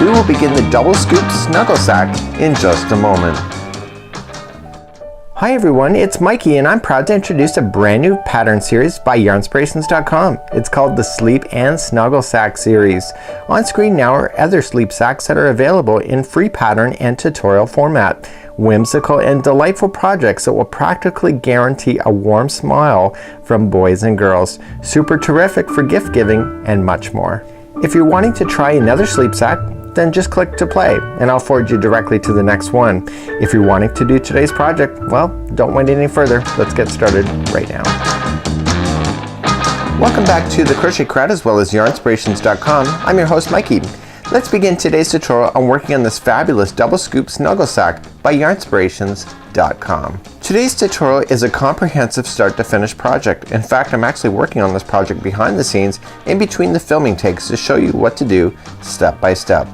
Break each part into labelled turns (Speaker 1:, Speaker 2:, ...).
Speaker 1: We will begin the double scoop snuggle sack in just a moment. Hi everyone, it's Mikey and I'm proud to introduce a brand new pattern series by Yarnspirations.com. It's called the Sleep and Snuggle Sack series. On screen now are other sleep sacks that are available in free pattern and tutorial format. Whimsical and delightful projects that will practically guarantee a warm smile from boys and girls. Super terrific for gift giving and much more. If you're wanting to try another sleep sack, then just click to play and I'll forward you directly to the next one. If you're wanting to do today's project, well, don't wait any further. Let's get started right now. Welcome back to the Crochet Crowd as well as Yarnspirations.com. I'm your host Mikey. Let's begin today's tutorial on working on this fabulous double scoop snuggle sack by Yarnspirations.com. Today's tutorial is a comprehensive start to finish project. In fact, I'm actually working on this project behind the scenes in between the filming takes to show you what to do step by step.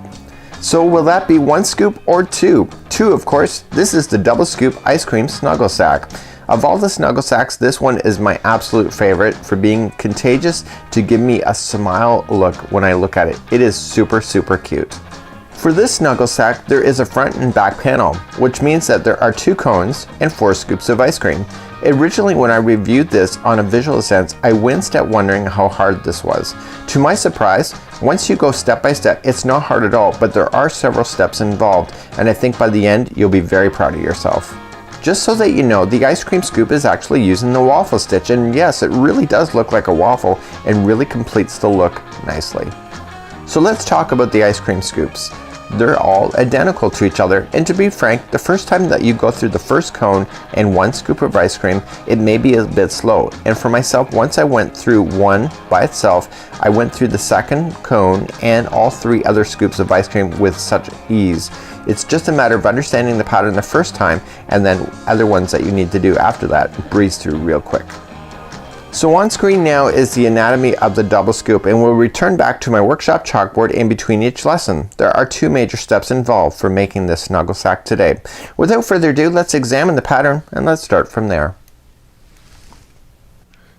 Speaker 1: So will that be one scoop or two? Two, of course. This is the double scoop ice cream snuggle sack. Of all the snuggle sacks, this one is my absolute favorite for being contagious to give me a smile look when I look at it. It is super cute. For this snuggle sack, there is a front and back panel, which means that there are 2 cones and 4 scoops of ice cream. Originally, when I reviewed this on a visual sense, I winced at wondering how hard this was. To my surprise, once you go step by step, it's not hard at all, but there are several steps involved, and I think by the end, you'll be very proud of yourself. Just so that you know, the ice cream scoop is actually using the waffle stitch, and yes, it really does look like a waffle and really completes the look nicely. So let's talk about the ice cream scoops. They're all identical to each other, and to be frank, the first time that you go through the first cone and 1 scoop of ice cream, it may be a bit slow. And for myself, once I went through one by itself, I went through the second cone and all 3 other scoops of ice cream with such ease. It's just a matter of understanding the pattern the first time and then other ones that you need to do after that, breeze through real quick. So on screen now is the anatomy of the double scoop, and we'll return back to my workshop chalkboard in between each lesson. There are 2 major steps involved for making this snuggle sack today. Without further ado, let's examine the pattern and let's start from there.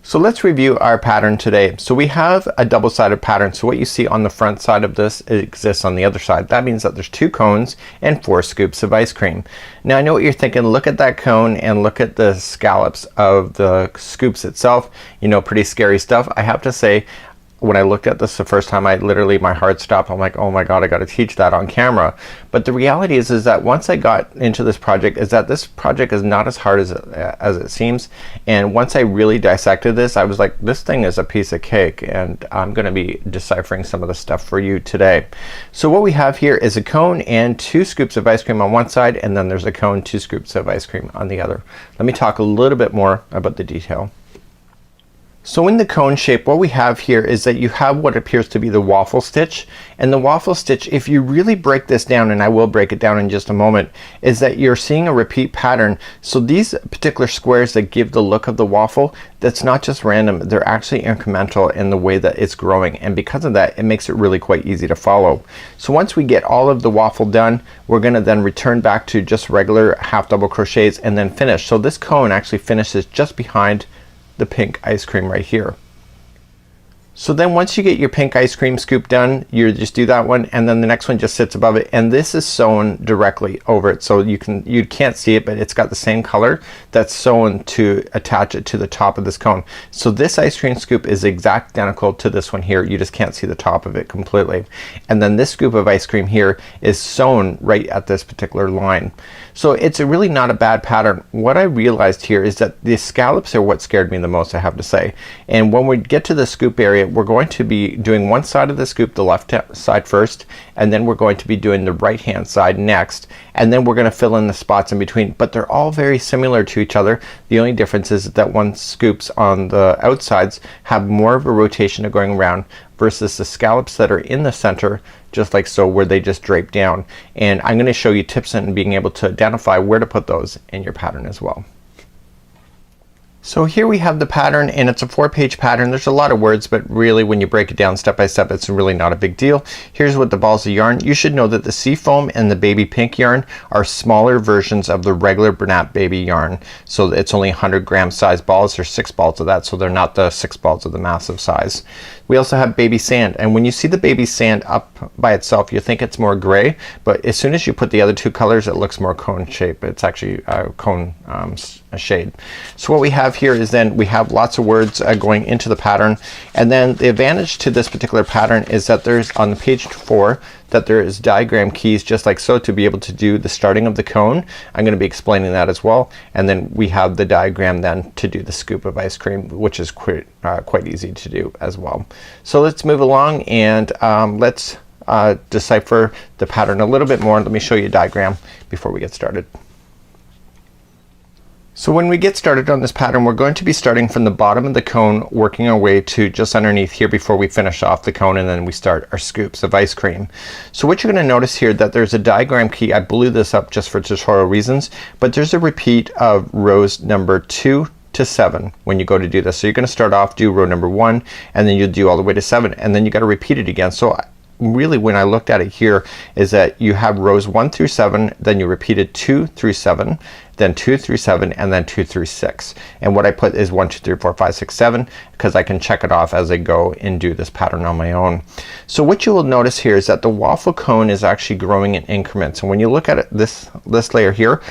Speaker 1: So let's review our pattern today. So we have a double-sided pattern. So what you see on the front side of this, it exists on the other side. That means that there's 2 cones and 4 scoops of ice cream. Now I know what you're thinking. Look at that cone and look at the scallops of the scoops itself. You know, pretty scary stuff. I have to say, when I looked at this the first time, my heart stopped. I'm like, oh my god, I got to teach that on camera. But the reality is that once I got into this project, this project is not as hard as it seems. And once I really dissected this, I was like, this thing is a piece of cake, and I'm going to be deciphering some of the stuff for you today. So what we have here is a cone and 2 scoops of ice cream on one side, and then there's a cone, 2 scoops of ice cream on the other. Let me talk a little bit more about the detail. So in the cone shape, what we have here is that you have what appears to be the waffle stitch, and the waffle stitch, if you really break this down, and I will break it down in just a moment, is that you're seeing a repeat pattern. So these particular squares that give the look of the waffle, that's not just random, they're actually incremental in the way that it's growing, and because of that, it makes it really quite easy to follow. So once we get all of the waffle done, we're going to then return back to just regular half double crochets and then finish. So this cone actually finishes just behind the pink ice cream right here. So then once you get your pink ice cream scoop done, you just do that one, and then the next one just sits above it, and this is sewn directly over it. So you can't see it, but it's got the same color that's sewn to attach it to the top of this cone. So this ice cream scoop is exact identical to this one here. You just can't see the top of it completely. And then this scoop of ice cream here is sewn right at this particular line. So it's really not a bad pattern. What I realized here is that the scallops are what scared me the most, I have to say. And when we get to the scoop area, we're going to be doing one side of the scoop, the left side first, and then we're going to be doing the right hand side next, and then we're going to fill in the spots in between. But they're all very similar to each other. The only difference is that one scoops on the outsides have more of a rotation of going around versus the scallops that are in the center, just like so, where they just drape down. And I'm going to show you tips in being able to identify where to put those in your pattern as well. So here we have the pattern, and it's a 4-page pattern. There's a lot of words, but really when you break it down step by step, it's really not a big deal. Here's what the balls of yarn. You should know that the Seafoam and the baby pink yarn are smaller versions of the regular Bernat Baby yarn. So it's only 100-gram size balls. There's 6 balls of that, so they're not the 6 balls of the massive size. We also have baby sand, and when you see the baby sand up by itself, you think it's more gray, but as soon as you put the other two colors, it looks more cone shape. It's actually a cone shade. So what we have here is then we have lots of words going into the pattern, and then the advantage to this particular pattern is that there's on the page 4 that there is diagram keys just like so to be able to do the starting of the cone. I'm going to be explaining that as well, and then we have the diagram then to do the scoop of ice cream, which is quite easy to do as well. So let's move along and let's decipher the pattern a little bit more. Let me show you a diagram before we get started. So when we get started on this pattern, we're going to be starting from the bottom of the cone, working our way to just underneath here before we finish off the cone, and then we start our scoops of ice cream. So what you're going to notice here that there's a diagram key. I blew this up just for tutorial reasons, but there's a repeat of rows number 2 to 7 when you go to do this. So you're going to start off, do row number 1, and then you do all the way to 7, and then you got to repeat it again. So really when I looked at it here is that you have rows 1 through 7, then you repeated 2 through 7, then 2 through 7, and then 2 through 6. And what I put is 1 2 3 4 5 6 7 because I can check it off as I go and do this pattern on my own. So what you will notice here is that the waffle cone is actually growing in increments, and when you look at it, this layer here,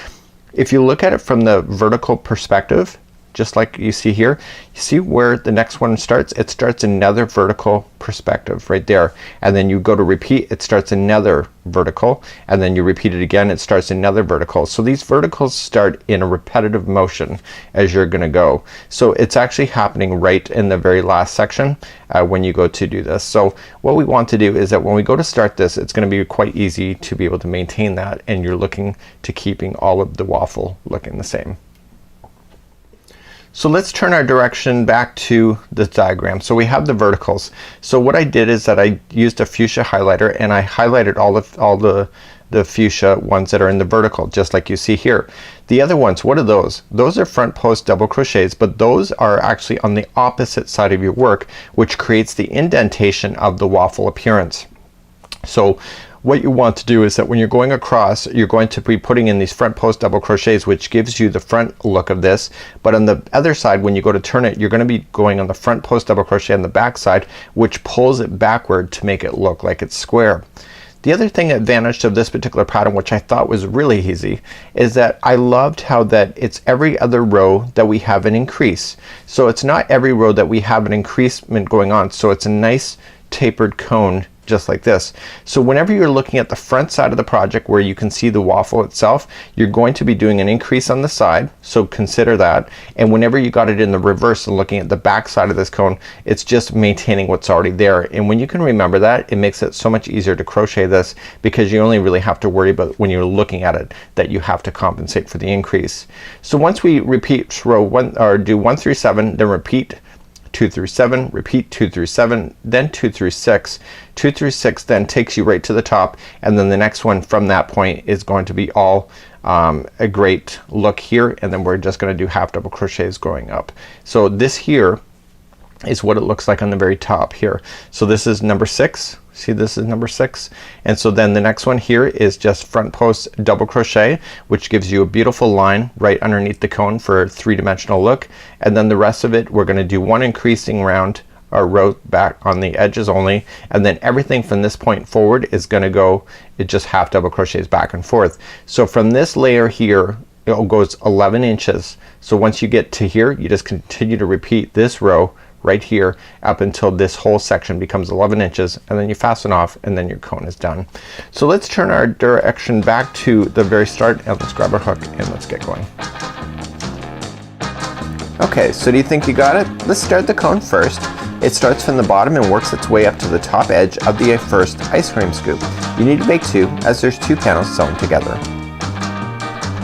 Speaker 1: if you look at it from the vertical perspective, just like you see here, you see where the next one starts? It starts another vertical perspective right there, and then you go to repeat, it starts another vertical, and then you repeat it again, it starts another vertical. So these verticals start in a repetitive motion as you're gonna go. So it's actually happening right in the very last section when you go to do this. So what we want to do is that when we go to start this, it's gonna be quite easy to be able to maintain that, and you're looking to keeping all of the waffle looking the same. So let's turn our direction back to the diagram. So we have the verticals. So what I did is that I used a fuchsia highlighter, and I highlighted all the fuchsia ones that are in the vertical, just like you see here. The other ones, what are those? Those are front post double crochets, but those are actually on the opposite side of your work, which creates the indentation of the waffle appearance. So what you want to do is that when you're going across, you're going to be putting in these front post double crochets, which gives you the front look of this, but on the other side when you go to turn it, you're going to be going on the front post double crochet on the back side, which pulls it backward to make it look like it's square. The other thing advantage of this particular pattern, which I thought was really easy, is that I loved how that it's every other row that we have an increase. So it's not every row that we have an increasement going on, so it's a nice tapered cone just like this. So whenever you're looking at the front side of the project where you can see the waffle itself, you're going to be doing an increase on the side, so consider that. And whenever you got it in the reverse and looking at the back side of this cone, it's just maintaining what's already there. And when you can remember that, it makes it so much easier to crochet this, because you only really have to worry about when you're looking at it that you have to compensate for the increase. So once we repeat row 1 or do 1 through 7, then repeat 2 through 7, repeat 2 through 7, then 2 through 6. 2 through 6 then takes you right to the top, and then the next one from that point is going to be all a great look here, and then we're just going to do half double crochets going up. So this here is what it looks like on the very top here. So this is number 6. See, this is number 6, and so then the next one here is just front post double crochet, which gives you a beautiful line right underneath the cone for a 3-dimensional look. And then the rest of it, we're going to do one increasing round or row back on the edges only, and then everything from this point forward is going to go, it just half double crochets back and forth. So from this layer here, it goes 11 inches. So once you get to here, you just continue to repeat this row right here up until this whole section becomes 11 inches, and then you fasten off, and then your cone is done. So let's turn our direction back to the very start, and let's grab our hook and let's get going. Okay, so do you think you got it? Let's start the cone first. It starts from the bottom and works its way up to the top edge of the first ice cream scoop. You need to make 2, as there's 2 panels sewn together.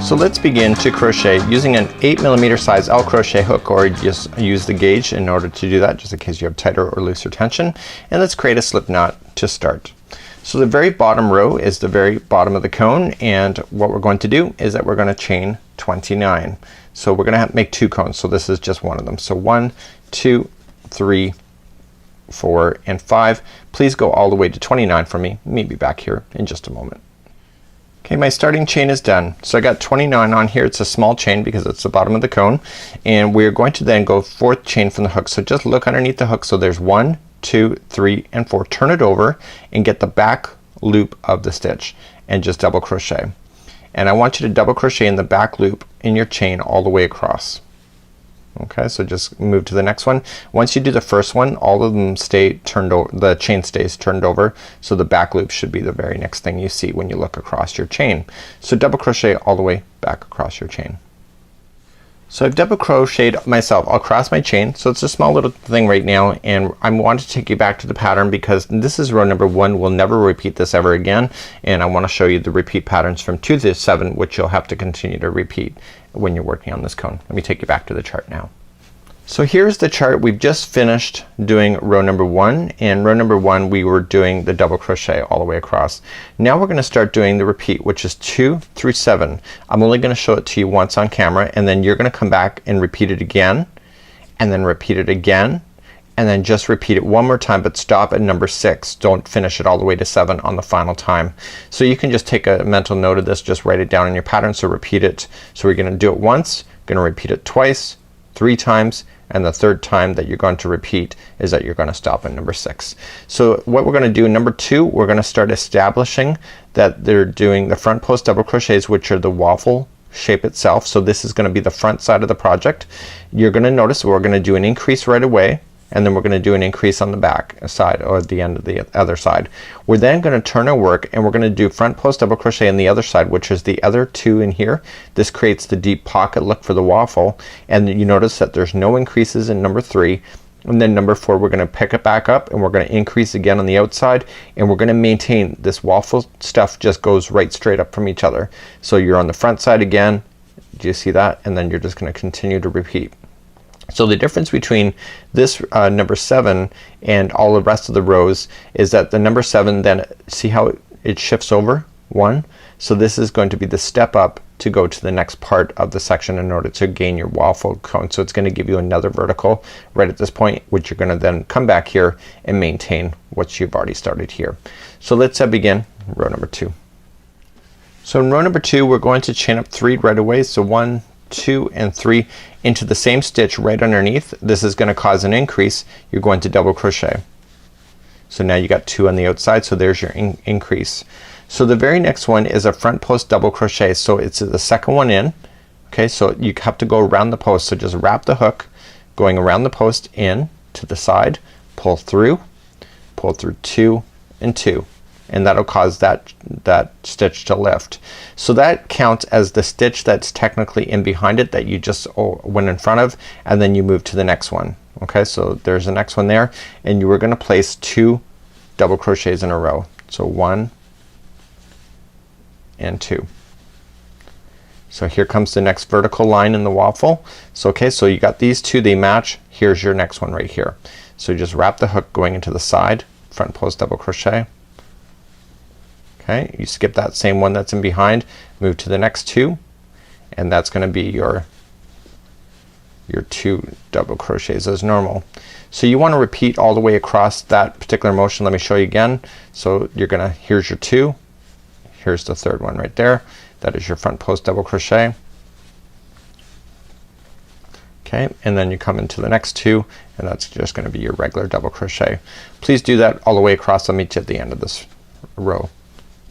Speaker 1: So let's begin to crochet using an 8mm size L crochet hook, or just use the gauge in order to do that, just in case you have tighter or looser tension. And let's create a slip knot to start. So the very bottom row is the very bottom of the cone, and what we're going to do is that we're going to chain 29. So we're gonna make 2 cones. So this is just one of them. So 1, 2, 3, 4, and 5. Please go all the way to 29 for me. Meet me back here in just a moment. Okay, my starting chain is done. So I got 29 on here. It's a small chain because it's the bottom of the cone, and we're going to then go 4th chain from the hook. So just look underneath the hook. So there's 1, 2, 3, and 4. Turn it over and get the back loop of the stitch and just double crochet. And I want you to double crochet in the back loop in your chain all the way across. Okay, so just move to the next one. Once you do the first one, all of them stay turned over, the chain stays turned over, so the back loop should be the very next thing you see when you look across your chain. So double crochet all the way back across your chain. So I've double crocheted myself across my chain, so it's a small little thing right now, and I want to take you back to the pattern because this is row number 1. We'll never repeat this ever again, and I want to show you the repeat patterns from 2 to 7, which you'll have to continue to repeat when you're working on this cone. Let me take you back to the chart now. So here's the chart. We've just finished doing row number 1, and row number 1 we were doing the double crochet all the way across. Now we're gonna start doing the repeat, which is 2 through 7. I'm only gonna show it to you once on camera, and then you're gonna come back and repeat it again, and then repeat it again, and then just repeat it one more time, but stop at number 6. Don't finish it all the way to 7 on the final time. So you can just take a mental note of this, just write it down in your pattern. So repeat it. So we're gonna do it once, gonna repeat it twice, 3 times, and the 3rd time that you're going to repeat is that you're gonna stop at number 6. So what we're gonna do in number 2, we're gonna start establishing that they're doing the front post double crochets, which are the waffle shape itself. So this is gonna be the front side of the project. You're gonna notice we're gonna do an increase right away, and then we're gonna do an increase on the back side or at the end of the other side. We're then gonna turn our work and we're gonna do front post double crochet on the other side, which is the other 2 in here. This creates the deep pocket look for the waffle, and you notice that there's no increases in number 3. And then number 4 we're gonna pick it back up and we're gonna increase again on the outside, and we're gonna maintain this waffle stuff just goes right straight up from each other. So you're on the front side again, do you see that? And then you're just gonna continue to repeat. So the difference between this number 7 and all the rest of the rows is that the number 7, then see how it shifts over 1. So this is going to be the step up to go to the next part of the section in order to gain your waffle cone. So it's gonna give you another vertical right at this point, which you're gonna then come back here and maintain what you've already started here. So let's begin row number 2. So in row number 2 we're going to chain up 3 right away. So 1, 2, and 3 into the same stitch right underneath. This is gonna cause an increase. You're going to double crochet. So now you got 2 on the outside, so there's your increase. So the very next one is a front post double crochet. So it's the second one in. Okay, so you have to go around the post. So just wrap the hook going around the post in to the side, pull through 2 and 2, and that'll cause that stitch to lift. So that counts as the stitch that's technically in behind it that you just went in front of, and then you move to the next one. Okay, so there's the next one there, and you were gonna place 2 double crochets in a row. So 1 and 2. So here comes the next vertical line in the waffle. So okay, so you got these 2, they match. Here's your next one right here. So just wrap the hook going into the side, front post double crochet. Okay, you skip that same one that's in behind, move to the next 2, and that's gonna be your 2 double crochets as normal. So you want to repeat all the way across that particular motion. Let me show you again. So you're gonna, here's your 2, here's the 3rd one right there. That is your front post double crochet. Okay, and then you come into the next 2, and that's just gonna be your regular double crochet. Please do that all the way across. I'll meet you at the end of this row.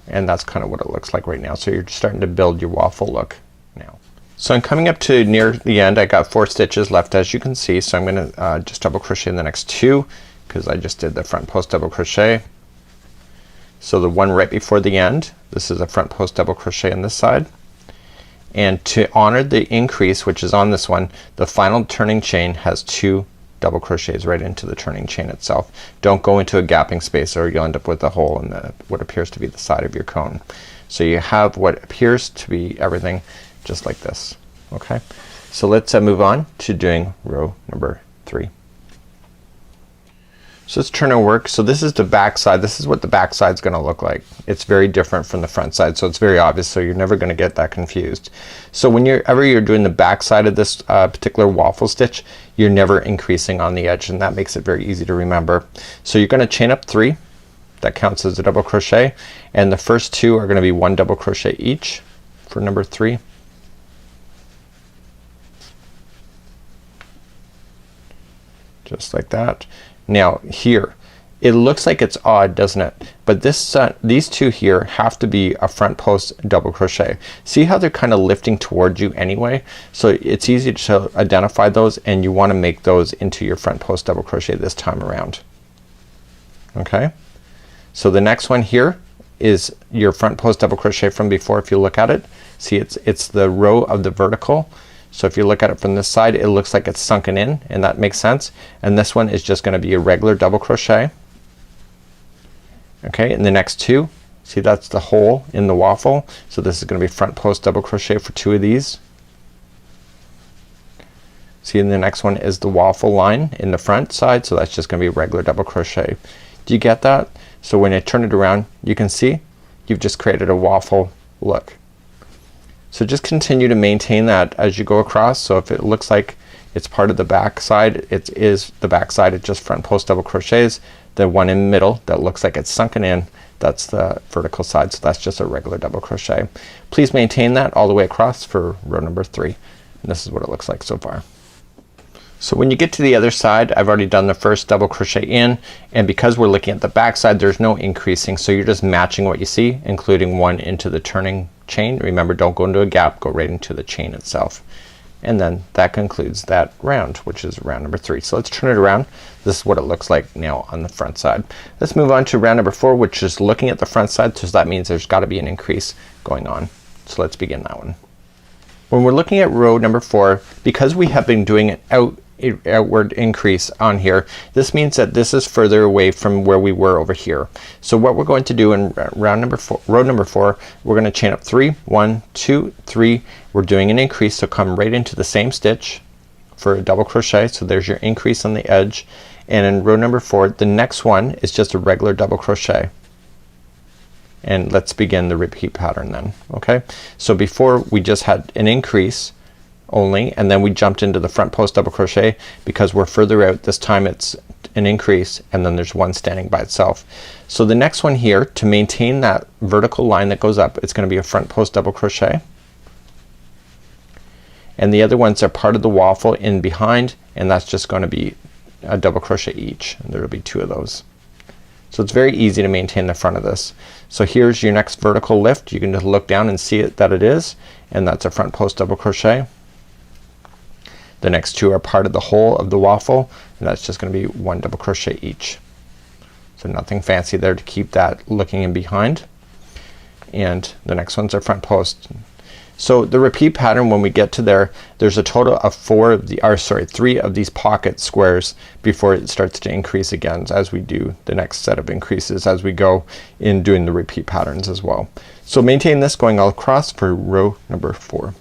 Speaker 1: And that's kind of what it looks like right now. So you're starting to build your waffle look now. So I'm coming up to near the end. I got 4 stitches left, as you can see. So I'm gonna just double crochet in the next 2 because I just did the front post double crochet. So the one right before the end, this is a front post double crochet on this side. And to honor the increase, which is on this one, the final turning chain has 2 double crochets right into the turning chain itself. Don't go into a gapping space or you'll end up with a hole in what appears to be the side of your cone. So you have what appears to be everything just like this. Okay, so let's move on to doing row number 3. So let's turn our work. So this is the back side. This is what the back side's gonna look like. It's very different from the front side, so it's very obvious, so you're never gonna get that confused. So whenever you're doing the back side of this particular waffle stitch, you're never increasing on the edge, and that makes it very easy to remember. So you're gonna chain up 3. That counts as a double crochet, and the first 2 are gonna be 1 double crochet each for number 3. Just like that. Now here, it looks like it's odd, doesn't it? But this these 2 here have to be a front post double crochet. See how they're kind of lifting towards you anyway? So it's easy to identify those, and you want to make those into your front post double crochet this time around. Okay? So the next one here is your front post double crochet from before. If you look at it, see it's the row of the vertical. So if you look at it from this side, it looks like it's sunken in, and that makes sense. And this one is just gonna be a regular double crochet. Okay, and the next 2, see that's the hole in the waffle. So this is gonna be front post double crochet for 2 of these. See, and the next one is the waffle line in the front side, so that's just gonna be a regular double crochet. Do you get that? So when I turn it around, you can see you've just created a waffle look. So just continue to maintain that as you go across. So if it looks like it's part of the back side, it is the back side. It's just front post double crochets. The one in the middle that looks like it's sunken in, that's the vertical side, so that's just a regular double crochet. Please maintain that all the way across for row number 3, and this is what it looks like so far. So when you get to the other side, I've already done the first double crochet in, and because we're looking at the back side, there's no increasing, so you're just matching what you see, including 1 into the turning chain. Remember, don't go into a gap, go right into the chain itself. And then that concludes that round, which is round number 3. So let's turn it around. This is what it looks like now on the front side. Let's move on to round number 4, which is looking at the front side, so that means there's got to be an increase going on. So let's begin that one. When we're looking at row number 4, because we have been doing an outward increase on here, this means that this is further away from where we were over here. So what we're going to do in row number 4, we're going to chain up 3, 1, 2, 3. We're doing an increase, so come right into the same stitch for a double crochet. So there's your increase on the edge, and in row number 4, the next one is just a regular double crochet. And let's begin the repeat pattern then. Okay, so before we just had an increase only, and then we jumped into the front post double crochet. Because we're further out this time, it's an increase, and then there's 1 standing by itself. So the next one here, to maintain that vertical line that goes up, it's gonna be a front post double crochet, and the other ones are part of the waffle in behind, and that's just gonna be a double crochet each, and there'll be 2 of those. So it's very easy to maintain the front of this. So here's your next vertical lift. You can just look down and see it, that it is, and that's a front post double crochet. The next 2 are part of the whole of the waffle, and that's just gonna be 1 double crochet each. So nothing fancy there to keep that looking in behind. And the next ones are front post. So the repeat pattern, when we get to there, there's a total of 3 of these pocket squares before it starts to increase again, as we do the next set of increases as we go in doing the repeat patterns as well. So maintain this going all across for row number 4.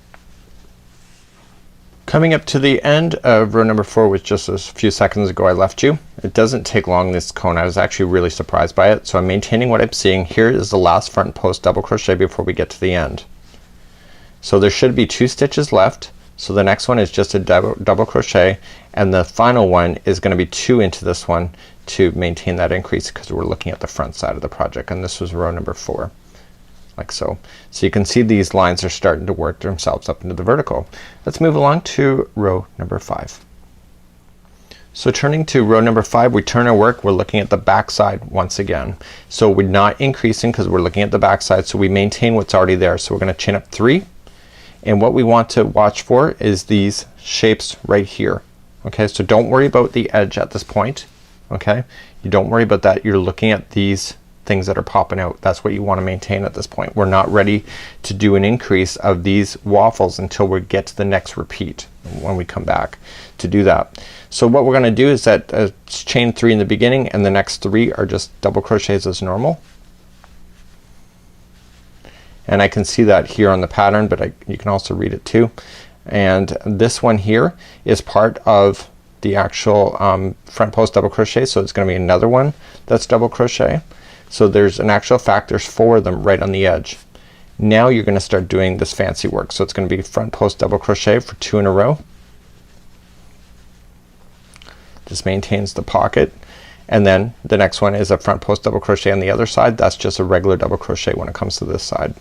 Speaker 1: Coming up to the end of row number 4, which just a few seconds ago I left you. It doesn't take long, this cone. I was actually really surprised by it. So I'm maintaining what I'm seeing. Here is the last front post double crochet before we get to the end. So there should be 2 stitches left. So the next one is just a double crochet, and the final one is gonna be 2 into this one to maintain that increase, because we're looking at the front side of the project, and this was row number 4. Like so. So you can see these lines are starting to work themselves up into the vertical. Let's move along to row number 5. So turning to row number 5, we turn our work, we're looking at the back side once again. So we're not increasing because we're looking at the back side, so we maintain what's already there. So we're gonna chain up 3, and what we want to watch for is these shapes right here. Okay, so don't worry about the edge at this point. Okay, you don't worry about that. You're looking at these things that are popping out. That's what you want to maintain at this point. We're not ready to do an increase of these waffles until we get to the next repeat when we come back to do that. So what we're gonna do is that chain 3 in the beginning, and the next 3 are just double crochets as normal. And I can see that here on the pattern, but you can also read it too. And this one here is part of the actual front post double crochet, so it's gonna be another one that's double crochet. So there's an actual fact, there's 4 of them right on the edge. Now you're gonna start doing this fancy work. So it's gonna be front post double crochet for 2 in a row. Just maintains the pocket. And then the next one is a front post double crochet on the other side. That's just a regular double crochet when it comes to this side.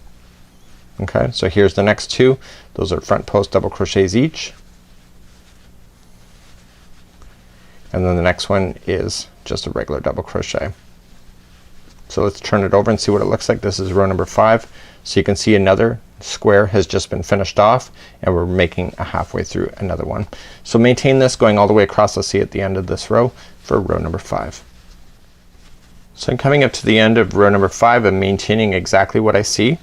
Speaker 1: Okay, so here's the next 2. Those are front post double crochets each. And then the next one is just a regular double crochet. So let's turn it over and see what it looks like. This is row number 5. So you can see another square has just been finished off, and we're making a halfway through another one. So maintain this going all the way across. Let's see at the end of this row for row number 5. So I'm coming up to the end of row number 5 and maintaining exactly what I see.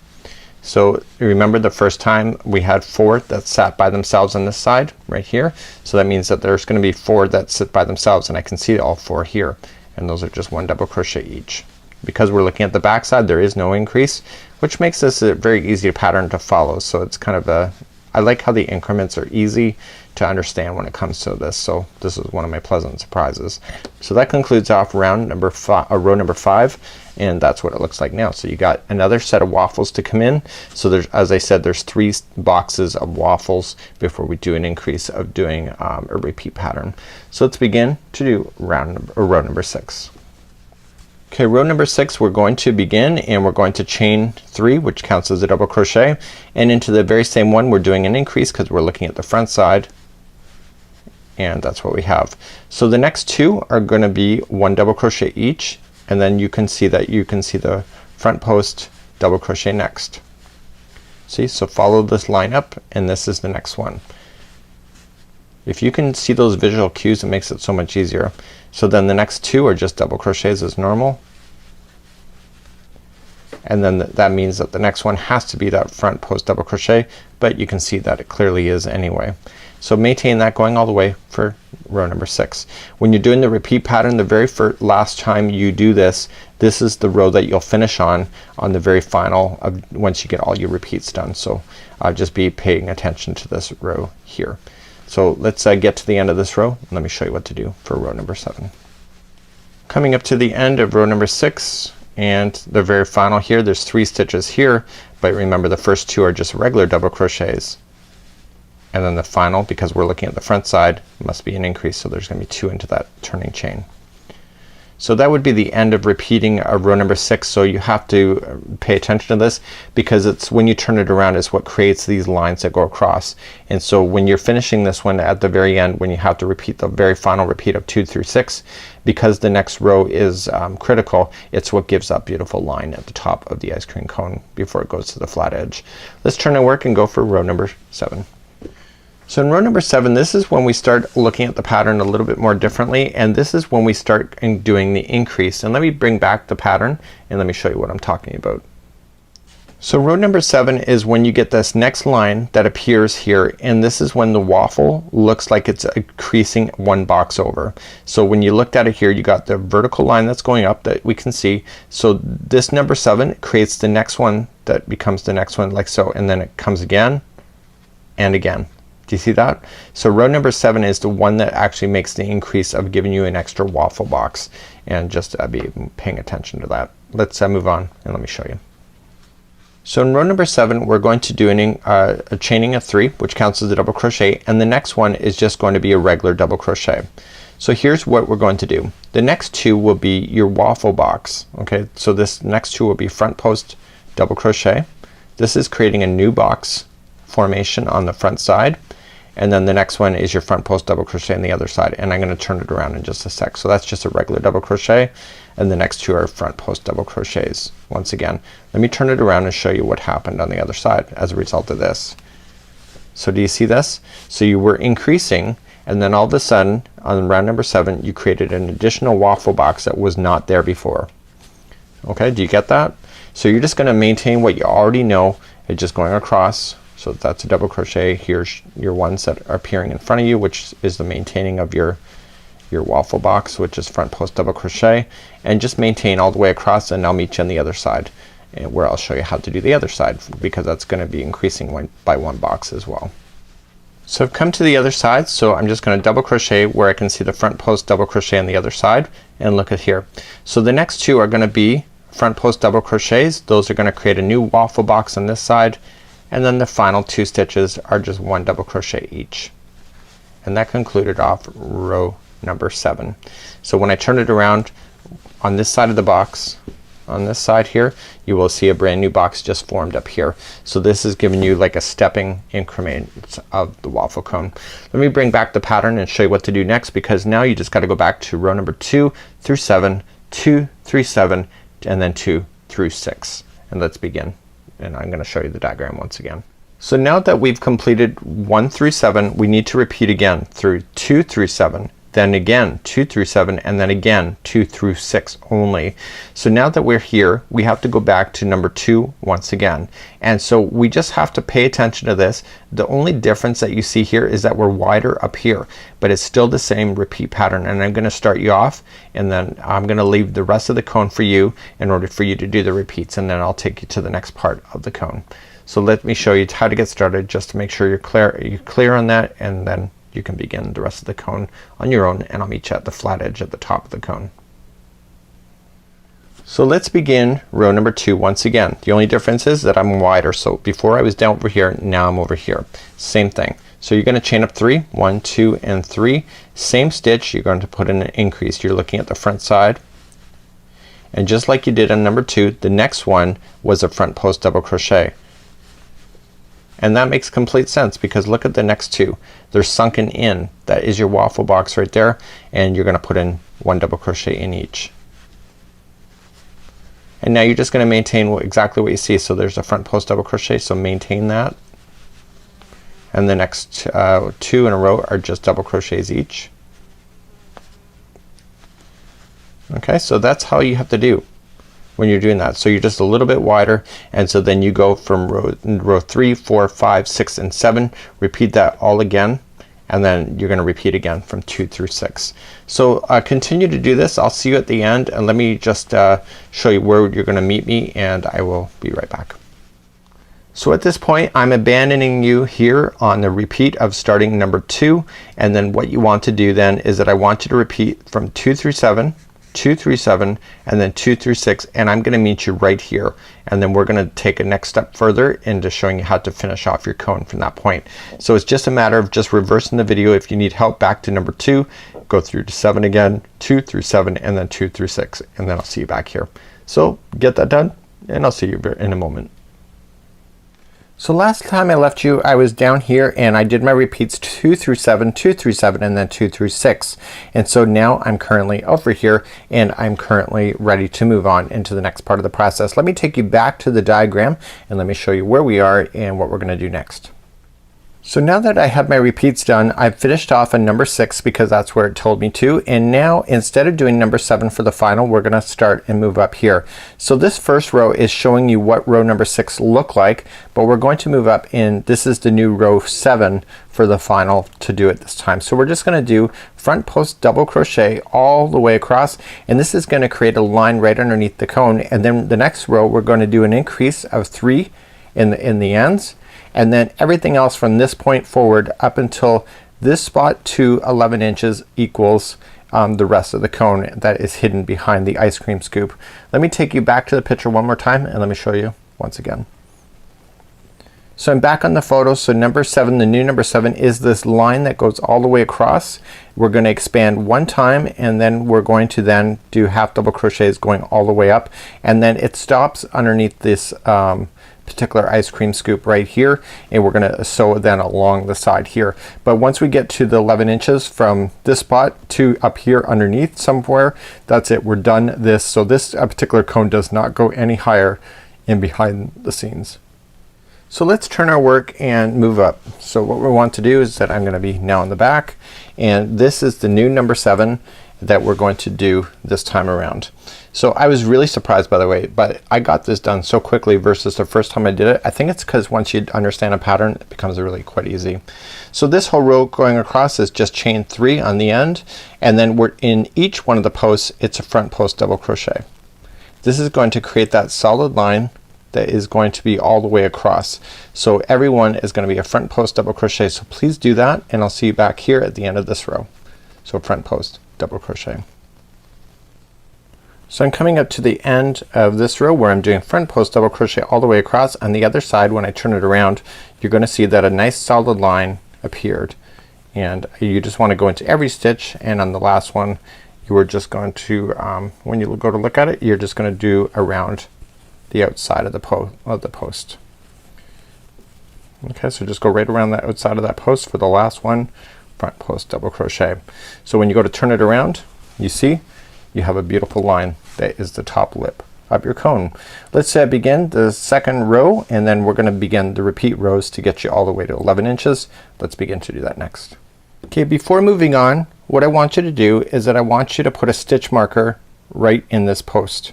Speaker 1: So remember the first time we had 4 that sat by themselves on this side right here. So that means that there's gonna be 4 that sit by themselves, and I can see all 4 here, and those are just 1 double crochet each. Because we're looking at the back side, there is no increase, which makes this a very easy pattern to follow. So it's kind of a, I like how the increments are easy to understand when it comes to this. So this is one of my pleasant surprises. So that concludes off round number 5, row number 5, and that's what it looks like now. So you got another set of waffles to come in. So there's, as I said, there's 3 boxes of waffles before we do an increase of doing a repeat pattern. So let's begin to do row number 6. Okay, row number 6 we're going to begin, and we're going to chain 3, which counts as a double crochet, and into the very same one we're doing an increase because we're looking at the front side, and that's what we have. So the next 2 are gonna be 1 double crochet each, and then you can see that you can see the front post double crochet next. See, so follow this line up, and this is the next one. If you can see those visual cues, it makes it so much easier. So then the next 2 are just double crochets as normal, and then that means that the next one has to be that front post double crochet, but you can see that it clearly is anyway. So maintain that going all the way for row number 6. When you're doing the repeat pattern, the very last time you do this, this is the row that you'll finish on the very final of once you get all your repeats done. So just be paying attention to this row here. So let's get to the end of this row, and let me show you what to do for row number 7. Coming up to the end of row number 6 and the very final here, there's 3 stitches here, but remember the first 2 are just regular double crochets, and then the final, because we're looking at the front side, must be an increase, so there's gonna be 2 into that turning chain. So that would be the end of repeating row number 6. So you have to pay attention to this, because it's when you turn it around is what creates these lines that go across. And so when you're finishing this one at the very end, when you have to repeat the very final repeat of 2 through 6, because the next row is critical, it's what gives that beautiful line at the top of the ice cream cone before it goes to the flat edge. Let's turn our work and go for row number 7. So in row number 7, this is when we start looking at the pattern a little bit more differently, and this is when we start doing the increase. And let me bring back the pattern and let me show you what I'm talking about. So row number 7 is when you get this next line that appears here, and this is when the waffle looks like it's increasing 1 box over. So when you looked at it here, you got the vertical line that's going up that we can see. So this number 7 creates the next one that becomes the next one, like so, and then it comes again and again. Do you see that? So row number 7 is the one that actually makes the increase of giving you an extra waffle box, and just be paying attention to that. Let's move on and let me show you. So in row number 7 we're going to do a chaining of 3, which counts as a double crochet, and the next one is just going to be a regular double crochet. So here's what we're going to do. The next 2 will be your waffle box. Okay, so this next 2 will be front post double crochet. This is creating a new box formation on the front side, and then the next one is your front post double crochet on the other side, and I'm gonna turn it around in just a sec. So that's just a regular double crochet, and the next 2 are front post double crochets. Once again, let me turn it around and show you what happened on the other side as a result of this. So do you see this? So you were increasing, and then all of a sudden on round number 7 you created an additional waffle box that was not there before. Okay, do you get that? So you're just gonna maintain what you already know. It's just going across. So that's a double crochet. Here's your ones that are appearing in front of you, which is the maintaining of your waffle box, which is front post double crochet, and just maintain all the way across, and I'll meet you on the other side, and where I'll show you how to do the other side, because that's going to be increasing by 1 box as well. So I've come to the other side, so I'm just gonna double crochet where I can see the front post, double crochet on the other side, and look at here. So the next two are gonna be front post double crochets. Those are gonna create a new waffle box on this side, and then the final two stitches are just one double crochet each. And that concluded off row number 7. So when I turn it around on this side of the box, on this side here, you will see a brand new box just formed up here. So this is giving you like a stepping increment of the waffle cone. Let me bring back the pattern and show you what to do next, because now you just gotta go back to row number 2 through 7, 2 through 7, and then 2 through 6. And let's begin. And I'm gonna show you the diagram once again. So now that we've completed 1 through 7, we need to repeat again through 2 through 7, then again 2 through 7, and then again 2 through 6 only. So now that we're here, we have to go back to number 2 once again. And so we just have to pay attention to this. The only difference that you see here is that we're wider up here, but it's still the same repeat pattern. And I'm gonna start you off, and then I'm gonna leave the rest of the cone for you in order for you to do the repeats, and then I'll take you to the next part of the cone. So let me show you how to get started, just to make sure you're clear on that, and then you can begin the rest of the cone on your own, and I'll meet you at the flat edge at the top of the cone. So let's begin row number 2 once again. The only difference is that I'm wider. So before I was down over here, now I'm over here. Same thing. So you're gonna chain up 3, 1, 2, and 3. Same stitch, you're going to put in an increase. You're looking at the front side. And just like you did on number 2, the next one was a front post double crochet. And that makes complete sense, because look at the next two. They're sunken in. That is your waffle box right there, and you're gonna put in one double crochet in each. And now you're just gonna maintain exactly what you see. So there's a front post double crochet, so maintain that. And the next 2 in a row are just double crochets each. Okay, so that's how you have to do when you're doing that. So you're just a little bit wider, and so then you go from row 3, 4, 5, 6, and 7. Repeat that all again, and then you're gonna repeat again from 2 through 6. So continue to do this. I'll see you at the end, and let me just show you where you're gonna meet me, and I will be right back. So at this point, I'm abandoning you here on the repeat of starting number 2, and then what you want to do then is that I want you to repeat from 2 through 7, 2 through 7, and then 2 through 6, and I'm gonna meet you right here, and then we're gonna take a next step further into showing you how to finish off your cone from that point. So it's just a matter of just reversing the video. If you need help back to number 2, go through to 7 again, 2 through 7, and then 2 through 6, and then I'll see you back here. So get that done, and I'll see you in a moment. So last time I left you, I was down here and I did my repeats 2 through 7, 2 through 7, and then 2 through 6. And so now I'm currently over here, and I'm currently ready to move on into the next part of the process. Let me take you back to the diagram, and let me show you where we are and what we're gonna do next. So now that I have my repeats done, I've finished off on number 6 because that's where it told me to, and now instead of doing number 7 for the final, we're gonna start and move up here. So this first row is showing you what row number 6 looked like, but we're going to move up in, this is the new row 7 for the final to do it this time. So we're just gonna do front post double crochet all the way across, and this is gonna create a line right underneath the cone, and then the next row we're going to do an increase of 3 in the ends, and then everything else from this point forward up until this spot to 11 inches equals the rest of the cone that is hidden behind the ice cream scoop. Let me take you back to the picture one more time, and let me show you once again. So I'm back on the photo. So number 7, the new number 7 is this line that goes all the way across. We're going to expand one time, and then we're going to then do half double crochets going all the way up, and then it stops underneath this particular ice cream scoop right here, and we're gonna sew then along the side here. But once we get to the 11 inches from this spot to up here underneath somewhere, that's it, we're done this. So this particular cone does not go any higher in behind the scenes. So let's turn our work and move up. So what we want to do is that I'm gonna be now in the back, and this is the new number 7 that we're going to do this time around. So I was really surprised, by the way, but I got this done so quickly versus the first time I did it. I think it's because once you understand a pattern, it becomes really quite easy. So this whole row going across is just chain 3 on the end, and then we're in each one of the posts, it's a front post double crochet. This is going to create that solid line that is going to be all the way across. So every one is going to be a front post double crochet. So please do that, and I'll see you back here at the end of this row. So front post double crochet. So I'm coming up to the end of this row where I'm doing front post double crochet all the way across. On the other side, when I turn it around, you're gonna see that a nice solid line appeared, and you just want to go into every stitch, and on the last one you are just going to when you go to look at it, you're just gonna do around the outside of the post. Okay, so just go right around the outside of that post for the last one, front post double crochet. So when you go to turn it around, you see you have a beautiful line that is the top lip of your cone. Let's begin the second row, and then we're gonna begin the repeat rows to get you all the way to 11 inches. Let's begin to do that next. Okay, before moving on, what I want you to do is that I want you to put a stitch marker right in this post.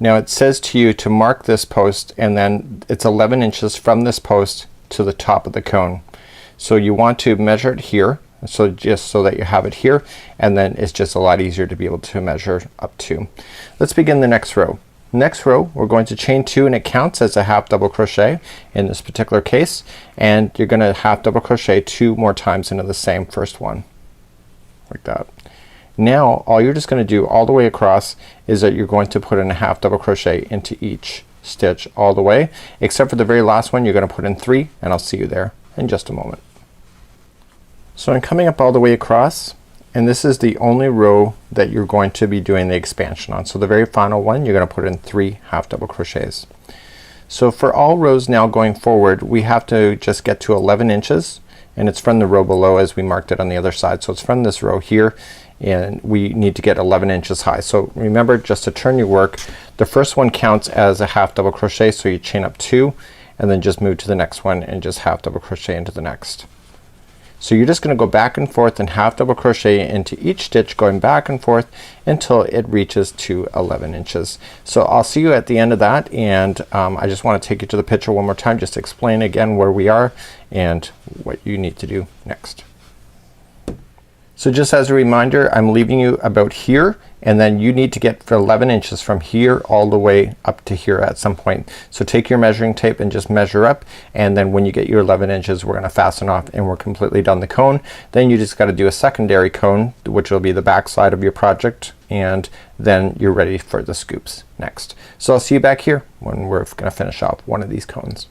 Speaker 1: Now it says to you to mark this post, and then it's 11 inches from this post to the top of the cone. So you want to measure it here, so just so that you have it here, and then it's just a lot easier to be able to measure up to. Let's begin the next row. Next row we're going to chain 2, and it counts as a half double crochet in this particular case, and you're gonna half double crochet 2 more times into the same first one like that. Now all you're just gonna do all the way across is that you're going to put in a half double crochet into each stitch all the way, except for the very last one you're gonna put in 3, and I'll see you there in just a moment. So I'm coming up all the way across, and this is the only row that you're going to be doing the expansion on. So the very final one you're gonna put in 3 half double crochets. So for all rows now going forward, we have to just get to 11 inches, and it's from the row below as we marked it on the other side. So it's from this row here, and we need to get 11 inches high. So remember, just to turn your work, the first one counts as a half double crochet, so you chain up 2 and then just move to the next one and just half double crochet into the next. So you're just gonna go back and forth and half double crochet into each stitch, going back and forth until it reaches to 11 inches. So I'll see you at the end of that, and I just want to take you to the picture one more time just to explain again where we are and what you need to do next. So just as a reminder, I'm leaving you about here, and then you need to get for 11 inches from here all the way up to here at some point. So take your measuring tape and just measure up, and then when you get your 11 inches we're gonna fasten off, and we're completely done the cone. Then you just got to do a secondary cone, which will be the back side of your project, and then you're ready for the scoops next. So I'll see you back here when we're gonna finish off one of these cones.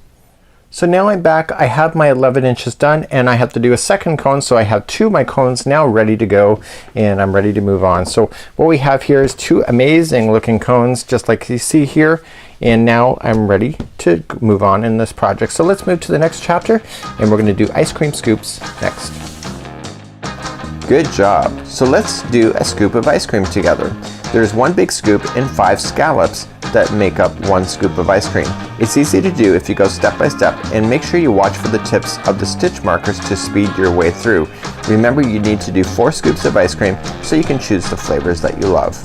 Speaker 1: So now I'm back. I have my 11 inches done, and I have to do a second cone, so I have 2 of my cones now ready to go, and I'm ready to move on. So what we have here is 2 amazing looking cones just like you see here, and now I'm ready to move on in this project. So let's move to the next chapter, and we're gonna do ice cream scoops next. Good job. So let's do a scoop of ice cream together. There's 1 big scoop and 5 scallops that make up 1 scoop of ice cream. It's easy to do if you go step by step, and make sure you watch for the tips of the stitch markers to speed your way through. Remember, you need to do 4 scoops of ice cream so you can choose the flavors that you love.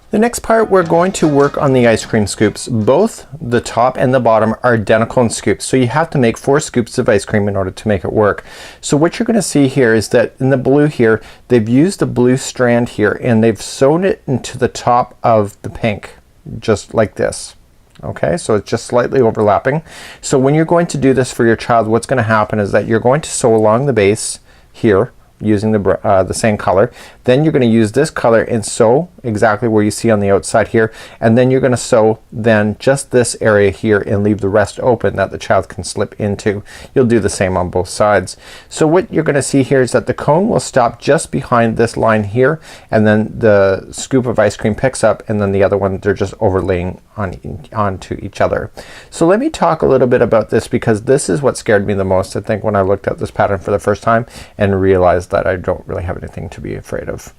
Speaker 1: The next part we're going to work on the ice cream scoops. Both the top and the bottom are identical in scoops, so you have to make 4 scoops of ice cream in order to make it work. So what you're gonna see here is that in the blue here, they've used the blue strand here, and they've sewn it into the top of the pink, just like this. Okay, so it's just slightly overlapping. So when you're going to do this for your child, what's gonna happen is that you're going to sew along the base here using the same color. Then you're gonna use this color and sew exactly where you see on the outside here, and then you're gonna sew then just this area here and leave the rest open that the child can slip into. You'll do the same on both sides. So what you're gonna see here is that the cone will stop just behind this line here, and then the scoop of ice cream picks up, and then the other one they're just overlaying onto each other. So let me talk a little bit about this, because this is what scared me the most, I think, when I looked at this pattern for the first time and realized that I don't really have anything to be afraid of.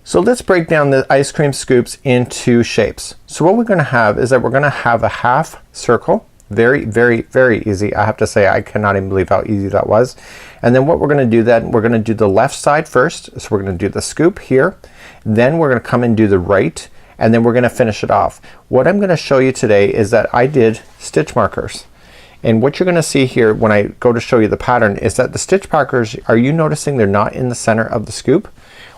Speaker 1: So let's break down the ice cream scoops into shapes. So what we're gonna have is that we're gonna have a half circle. Very, very, very easy. I have to say, I cannot even believe how easy that was. And then what we're gonna do then, we're gonna do the left side first. So we're gonna do the scoop here. Then we're gonna come and do the right, and then we're gonna finish it off. What I'm gonna show you today is that I did stitch markers. And what you're gonna see here when I go to show you the pattern is that the stitch markers, are you noticing they're not in the center of the scoop?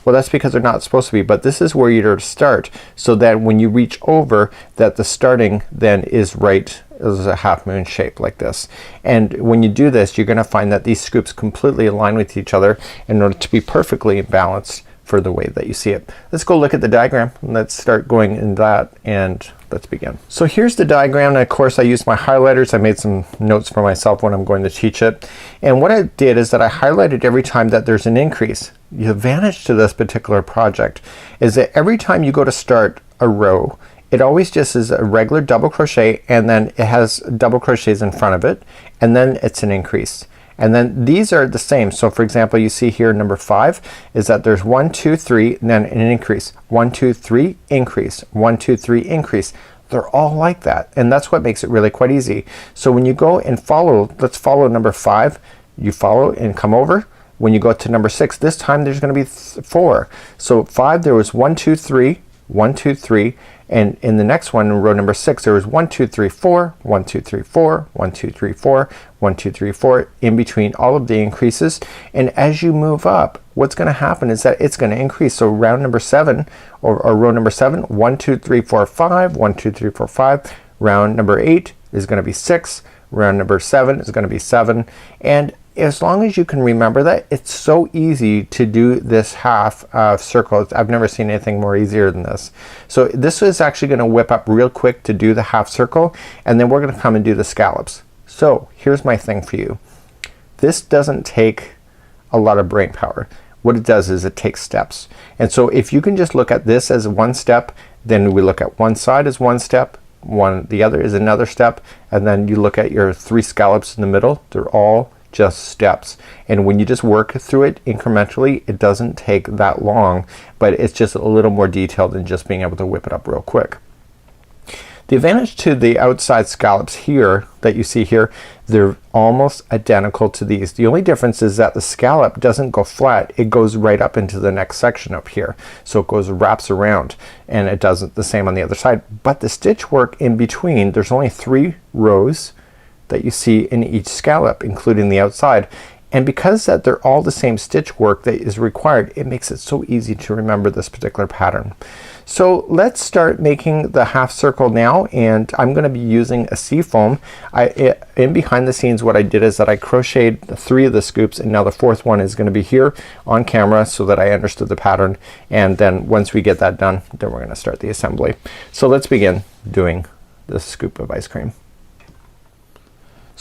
Speaker 1: Well, that's because they're not supposed to be, but this is where you're to start, so that when you reach over, that the starting then is right as a half moon shape like this. And when you do this, you're gonna find that these scoops completely align with each other in order to be perfectly balanced for the way that you see it. Let's go look at the diagram and let's start going in that, and let's begin. So here's the diagram, and of course I used my highlighters. I made some notes for myself when I'm going to teach it. And what I did is that I highlighted every time that there's an increase. The advantage to this particular project is that every time you go to start a row, it always just is a regular double crochet, and then it has double crochets in front of it, and then it's an increase. And then these are the same. So for example, you see here number 5 is that there's 1, 2, 3, and then an increase. 1, 2, 3, increase. 1, 2, 3, increase. They're all like that, and that's what makes it really quite easy. So when you go and follow, let's follow number 5. You follow and come over. When you go to number 6, this time there's gonna be 4. So 5, there was 1, 2, 3, 1, 2, 3, and in the next one, row number 6, there was 1, 2, 3, 4, 1, 2, 3, 4, 1, 2, 3, 4, 1, 2, 3, 4, in between all of the increases. And as you move up, what's gonna happen is that it's gonna increase. So round number 7, or row number 7, 1, 2, 3, 4, 5, 1, 2, 3, 4, 5. Round number 8 is gonna be 6. Round number 7 is gonna be 7. And as long as you can remember that, it's so easy to do this half circle. I've never seen anything more easier than this. So this is actually gonna whip up real quick to do the half circle, and then we're gonna come and do the scallops. So here's my thing for you. This doesn't take a lot of brain power. What it does is it takes steps. And so if you can just look at this as one step, then we look at one side as one step, the other is another step, and then you look at your 3 scallops in the middle. They're all just steps, and when you just work through it incrementally, it doesn't take that long, but it's just a little more detailed than just being able to whip it up real quick. The advantage to the outside scallops here that you see here, they're almost identical to these. The only difference is that the scallop doesn't go flat, it goes right up into the next section up here. So it wraps around, and it does the same on the other side. But the stitch work in between, there's only 3 rows that you see in each scallop, including the outside. And because that they're all the same stitch work that is required, it makes it so easy to remember this particular pattern. So let's start making the half circle now, and I'm gonna be using a seafoam. In behind the scenes, what I did is that I crocheted 3 of the scoops, and now the 4th one is gonna be here on camera so that I understood the pattern. And then once we get that done, then we're gonna start the assembly. So let's begin doing the scoop of ice cream.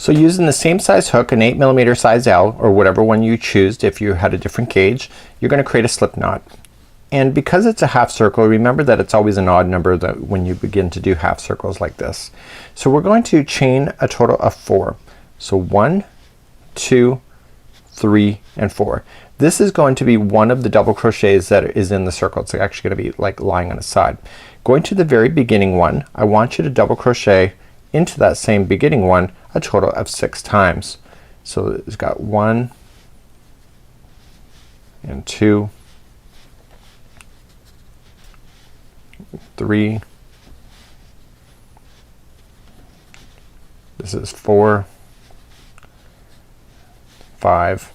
Speaker 1: So using the same size hook, an 8mm size L, or whatever one you choose if you had a different gauge, you're gonna create a slip knot. And because it's a half circle, remember that it's always an odd number that when you begin to do half circles like this. So we're going to chain a total of 4. So 1, 2, 3, and 4. This is going to be one of the double crochets that is in the circle. It's actually gonna be like lying on its side. Going to the very beginning one, I want you to double crochet into that same beginning one a total of 6 times. So it's got 1 and 2, 3, this is 4, 5,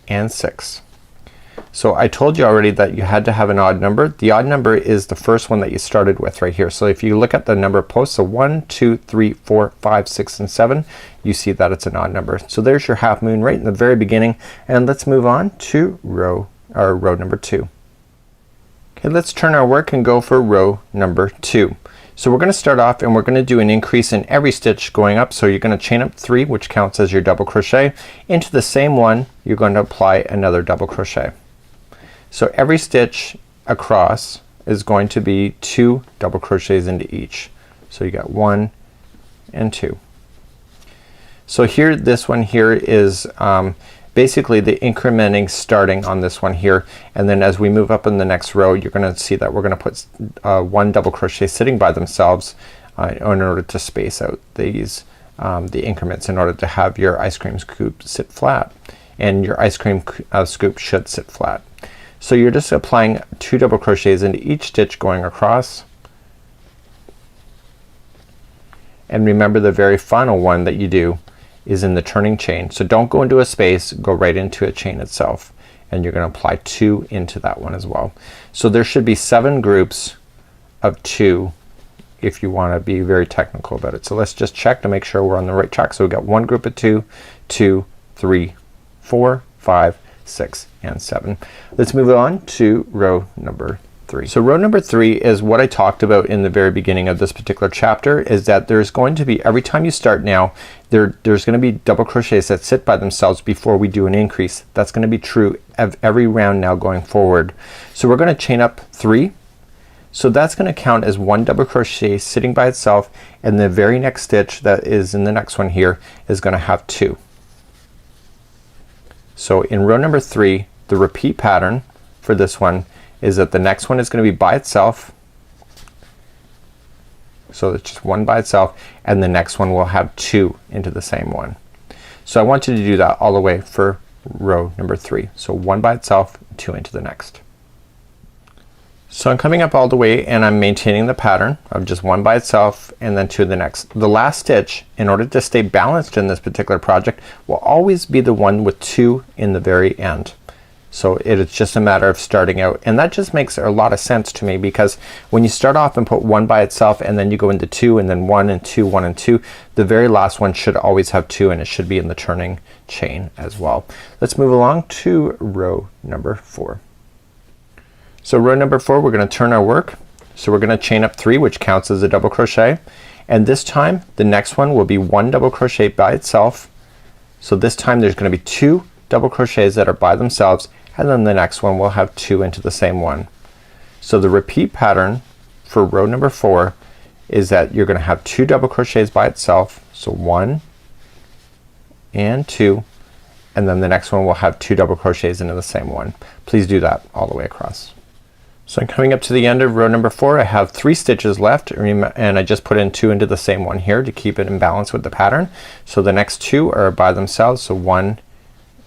Speaker 1: and 6. So I told you already that you had to have an odd number. The odd number is the first one that you started with right here. So if you look at the number of posts, so 1, 2, 3, 4, 5, 6, and 7, you see that it's an odd number. So there's your half moon right in the very beginning, and let's move on to row number 2. Okay, let's turn our work and go for row number 2. So we're gonna start off and we're gonna do an increase in every stitch going up. So you're gonna chain up 3, which counts as your double crochet. Into the same one, you're going to apply another double crochet. So every stitch across is going to be 2 double crochets into each. So you got 1 and 2. So here, this one here is basically the incrementing starting on this one here, and then as we move up in the next row, you're gonna see that we're gonna put 1 double crochet sitting by themselves in order to space out these the increments in order to have your ice cream scoop sit flat, and your ice cream scoop should sit flat. So you're just applying 2 double crochets into each stitch going across, and remember the very final one that you do is in the turning chain. So don't go into a space, go right into a chain itself, and you're gonna apply 2 into that one as well. So there should be 7 groups of 2 if you want to be very technical about it. So let's just check to make sure we're on the right track. So we got one group of 2, 2, 3, 4, 5, 6, and 7. Let's move on to row number 3. So row number 3 is what I talked about in the very beginning of this particular chapter, is that there's going to be, every time you start now, there's going to be double crochets that sit by themselves before we do an increase. That's going to be true of every round now going forward. So we're going to chain up 3. So that's going to count as 1 double crochet sitting by itself, and the very next stitch that is in the next one here is going to have 2. So in row number 3, the repeat pattern for this one is that the next one is going to be by itself. So it's just 1 by itself, and the next one will have 2 into the same one. So I want you to do that all the way for row number 3. So 1 by itself, 2 into the next. So I'm coming up all the way and I'm maintaining the pattern of just 1 by itself and then 2 in the next. The last stitch, in order to stay balanced in this particular project, will always be the one with 2 in the very end. So it's just a matter of starting out, and that just makes a lot of sense to me, because when you start off and put 1 by itself and then you go into 2 and then 1 and 2, 1 and 2, the very last one should always have 2, and it should be in the turning chain as well. Let's move along to row number 4. So row number 4, we're gonna turn our work. So we're gonna chain up 3, which counts as a double crochet, and this time the next one will be 1 double crochet by itself. So this time there's gonna be 2 double crochets that are by themselves, and then the next one will have 2 into the same one. So the repeat pattern for row number 4 is that you're gonna have 2 double crochets by itself. So 1 and 2, and then the next one will have 2 double crochets into the same one. Please do that all the way across. So I'm coming up to the end of row number 4. I have 3 stitches left, and I just put in 2 into the same one here to keep it in balance with the pattern. So the next 2 are by themselves, so 1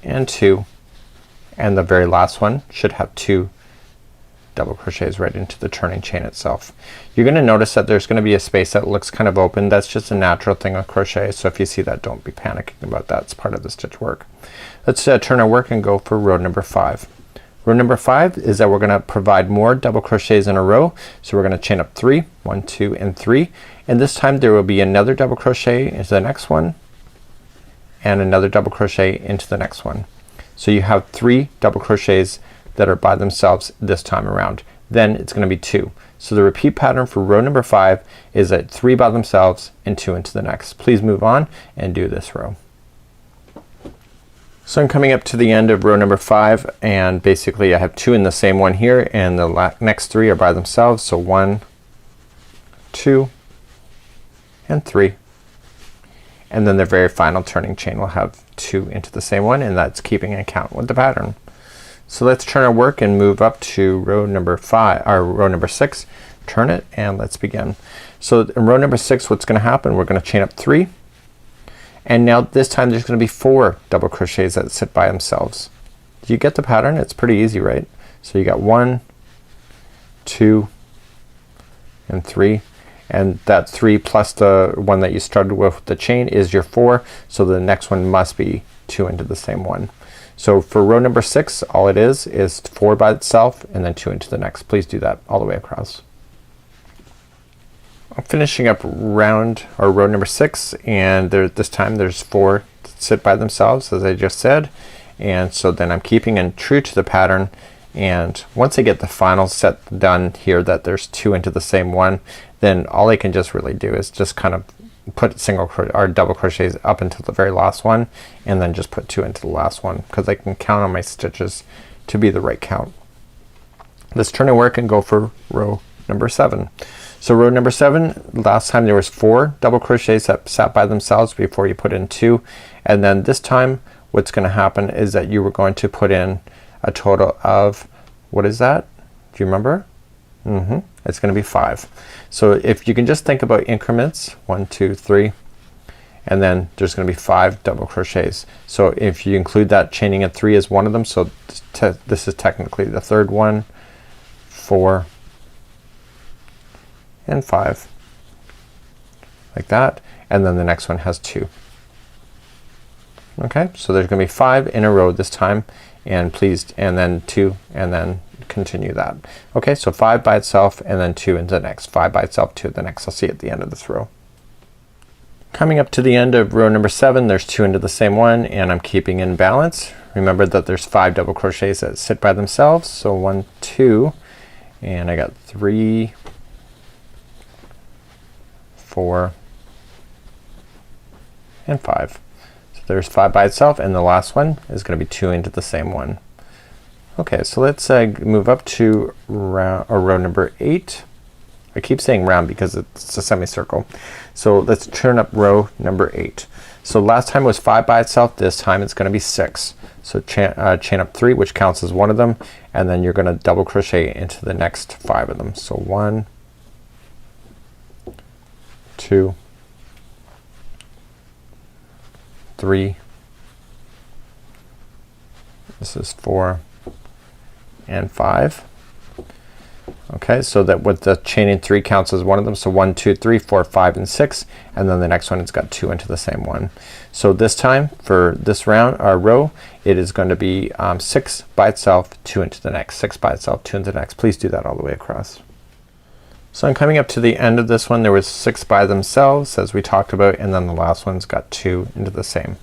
Speaker 1: and 2, and the very last one should have 2 double crochets right into the turning chain itself. You're gonna notice that there's gonna be a space that looks kind of open. That's just a natural thing of crochet, so if you see that, don't be panicking about that. It's part of the stitch work. Let's turn our work and go for row number 5. Row number 5 is that we're gonna provide more double crochets in a row. So we're gonna chain up 3, 1, 2, and 3, and this time there will be another double crochet into the next one and another double crochet into the next one. So you have 3 double crochets that are by themselves this time around. Then it's gonna be 2. So the repeat pattern for row number 5 is that 3 by themselves and 2 into the next. Please move on and do this row. So I'm coming up to the end of row number 5, and basically I have 2 in the same one here, and the next 3 are by themselves. So 1, 2, and 3, and then the very final turning chain will have 2 into the same one, and that's keeping account with the pattern. So let's turn our work and move up to row number 5 or row number 6. Turn it and let's begin. So in row number 6, what's gonna happen, we're gonna chain up 3, and now this time there's gonna be 4 double crochets that sit by themselves. Do you get the pattern? It's pretty easy, right? So you got 1, 2, and 3, and that 3 plus the one that you started with the chain is your 4, so the next one must be 2 into the same one. So for row number 6, all it is 4 by itself and then 2 into the next. Please do that all the way across. I'm finishing up round or row number 6, and this time there's 4 that sit by themselves, as I just said, and so then I'm keeping in true to the pattern, and once I get the final set done here that there's 2 into the same one, then all I can just really do is just kind of put single or double crochets up until the very last one, and then just put 2 into the last one, because I can count on my stitches to be the right count. Let's turn our work and go for row number 7. So row number 7, last time there was 4 double crochets that sat by themselves before you put in 2, and then this time what's gonna happen is that you were going to put in a total of, what is that? Do you remember? It's gonna be 5. So if you can just think about increments, 1, 2, 3, and then there's gonna be 5 double crochets. So if you include that chaining at 3 as one of them, so this is technically the third one, 4, and 5, like that, and then the next one has 2. Okay, so there's gonna be 5 in a row this time, and then 2, and then continue that. Okay, so 5 by itself and then 2 into the next, 5 by itself, 2 the next. I'll see you at the end of this row. Coming up to the end of row number 7, there's 2 into the same one, and I'm keeping in balance. Remember that there's 5 double crochets that sit by themselves. So 1, 2, and I got 3, 4, and 5. So there's 5 by itself, and the last one is gonna be 2 into the same one. Okay, so let's move up to row number 8. I keep saying round because it's a semicircle. So let's turn up row number 8. So last time it was 5 by itself, this time it's gonna be 6. So chain up 3, which counts as one of them, and then you're gonna double crochet into the next 5 of them. So 1, 2, 3, this is 4 and 5. Okay, so that with the chaining 3 counts as one of them. So 1, 2, 3, 4, 5, and 6, and then the next one it's got 2 into the same one. So this time for this row, it is going to be 6 by itself, 2 into the next, 6 by itself, 2 into the next. Please do that all the way across. So I'm coming up to the end of this one. There was 6 by themselves as we talked about, and then the last one's got 2 into the same.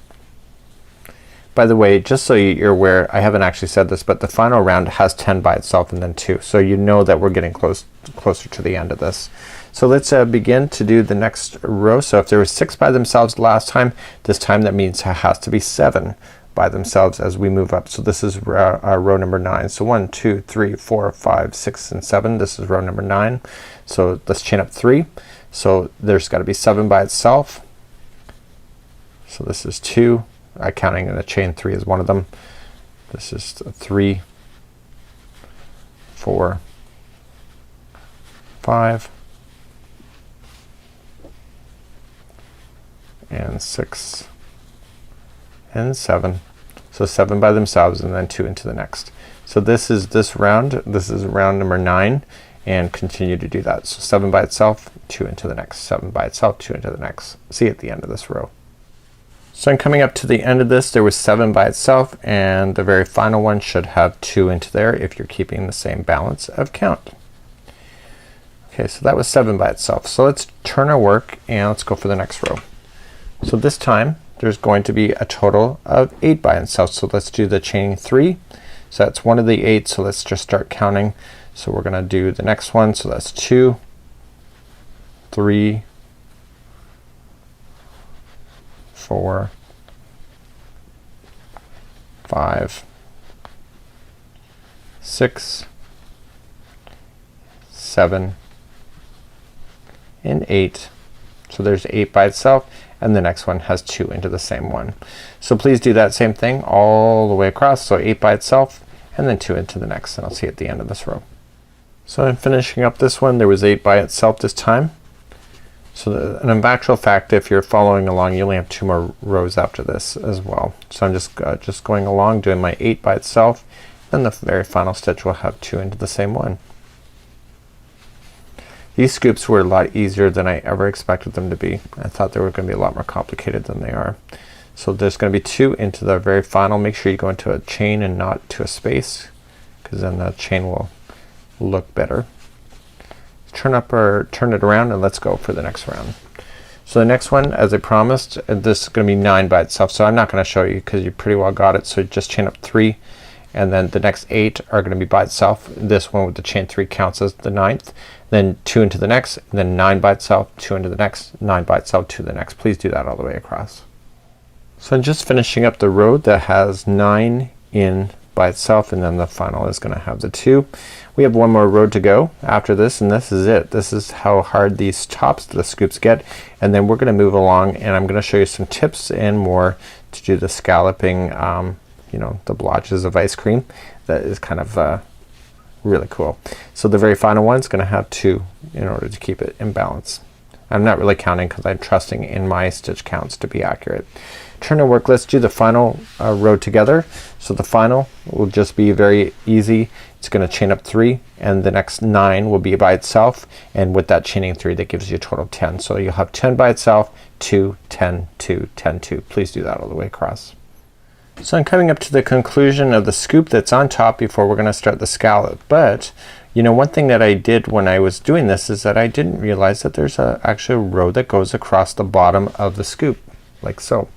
Speaker 1: By the way, just so you're aware, I haven't actually said this, but the final round has 10 by itself and then 2. So you know that we're getting closer to the end of this. So let's begin to do the next row. So if there was 6 by themselves last time, this time that means it has to be 7 by themselves as we move up. So this is row number 9. So 1, 2, 3, 4, 5, 6, and 7. This is row number 9. So let's chain up 3. So there's got to be 7 by itself. So this is 2. Counting in the chain 3 is one of them. This is 3, 4, 5, and 6, and 7. So 7 by themselves and then 2 into the next. So this is round number 9, and continue to do that. So 7 by itself, 2 into the next, 7 by itself, 2 into the next. See you at the end of this row. So I'm coming up to the end of this. There was 7 by itself, and the very final one should have 2 into there if you're keeping the same balance of count. Okay, so that was 7 by itself. So let's turn our work and let's go for the next row. So this time there's going to be a total of 8 by itself. So let's do the chaining 3. So that's one of the 8. So let's just start counting. So we're gonna do the next one. So that's 2, 3, 4, 5, 6, 7, and 8. So there's 8 by itself, and the next one has 2 into the same one. So please do that same thing all the way across. So 8 by itself and then 2 into the next, and I'll see you at the end of this row. So I'm finishing up this one. There was 8 by itself this time. So in actual fact, if you're following along, you only have 2 more rows after this as well. So I'm just going along doing my 8 by itself, and the very final stitch will have 2 into the same one. These scoops were a lot easier than I ever expected them to be. I thought they were going to be a lot more complicated than they are. So there's going to be 2 into the very final. Make sure you go into a chain and not to a space, because then the chain will look better. Turn it around and let's go for the next round. So the next one, as I promised, this is gonna be 9 by itself. So I'm not gonna show you because you pretty well got it. So just chain up 3, and then the next 8 are gonna be by itself. This one with the chain 3 counts as the 9th. Then 2 into the next, and then 9 by itself, 2 into the next, 9 by itself, 2 to the next. Please do that all the way across. So I'm just finishing up the row that has 9 in by itself, and then the final is gonna have the 2. We have one more row to go after this, and this is it. This is how hard these tops, the scoops, get, and then we're gonna move along, and I'm gonna show you some tips and more to do the scalloping, you know, the blotches of ice cream. That is kind of really cool. So the very final one is gonna have 2 in order to keep it in balance. I'm not really counting because I'm trusting in my stitch counts to be accurate. Turn and work. Let's do the final row together. So the final will just be very easy. It's gonna chain up 3, and the next 9 will be by itself, and with that chaining 3 that gives you a total of 10. So you'll have 10 by itself, 2, 10, 2, 10, 2. Please do that all the way across. So I'm coming up to the conclusion of the scoop that's on top before we're gonna start the scallop. But you know, one thing that I did when I was doing this is that I didn't realize that there's actually a row that goes across the bottom of the scoop like so.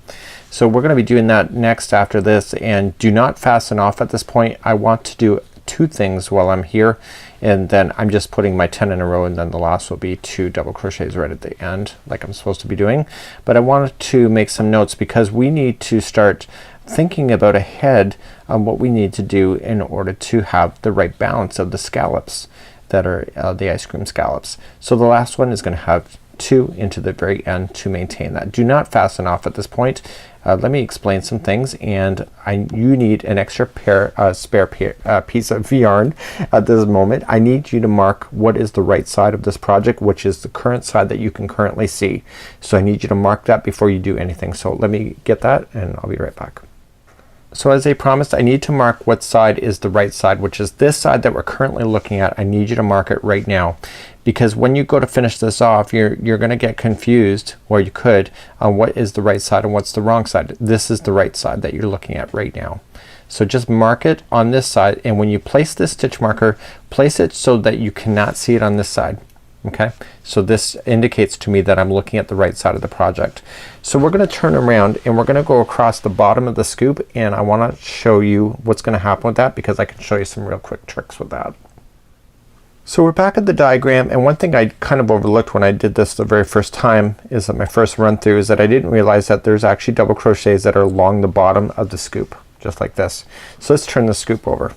Speaker 1: So we're gonna be doing that next after this, and do not fasten off at this point. I want to do two things while I'm here, and then I'm just putting my 10 in a row, and then the last will be 2 double crochets right at the end like I'm supposed to be doing. But I wanted to make some notes because we need to start thinking about ahead on what we need to do in order to have the right balance of the scallops that are the ice cream scallops. So the last one is gonna have 2 into the very end to maintain that. Do not fasten off at this point. Let me explain some things, and you need an extra spare piece of yarn at this moment. I need you to mark what is the right side of this project, which is the current side that you can currently see. So I need you to mark that before you do anything. So let me get that and I'll be right back. So as I promised, I need to mark what side is the right side, which is this side that we're currently looking at. I need you to mark it right now, because when you go to finish this off, you're gonna get confused, or you could, on what is the right side and what's the wrong side. This is the right side that you're looking at right now. So just mark it on this side, and when you place this stitch marker, place it so that you cannot see it on this side. Okay, so this indicates to me that I'm looking at the right side of the project. So we're gonna turn around and we're gonna go across the bottom of the scoop, and I wanna show you what's gonna happen with that, because I can show you some real quick tricks with that. So we're back at the diagram, and one thing I kind of overlooked when I did this the very first time is that my first run through is that I didn't realize that there's actually double crochets that are along the bottom of the scoop, just like this. So let's turn the scoop over.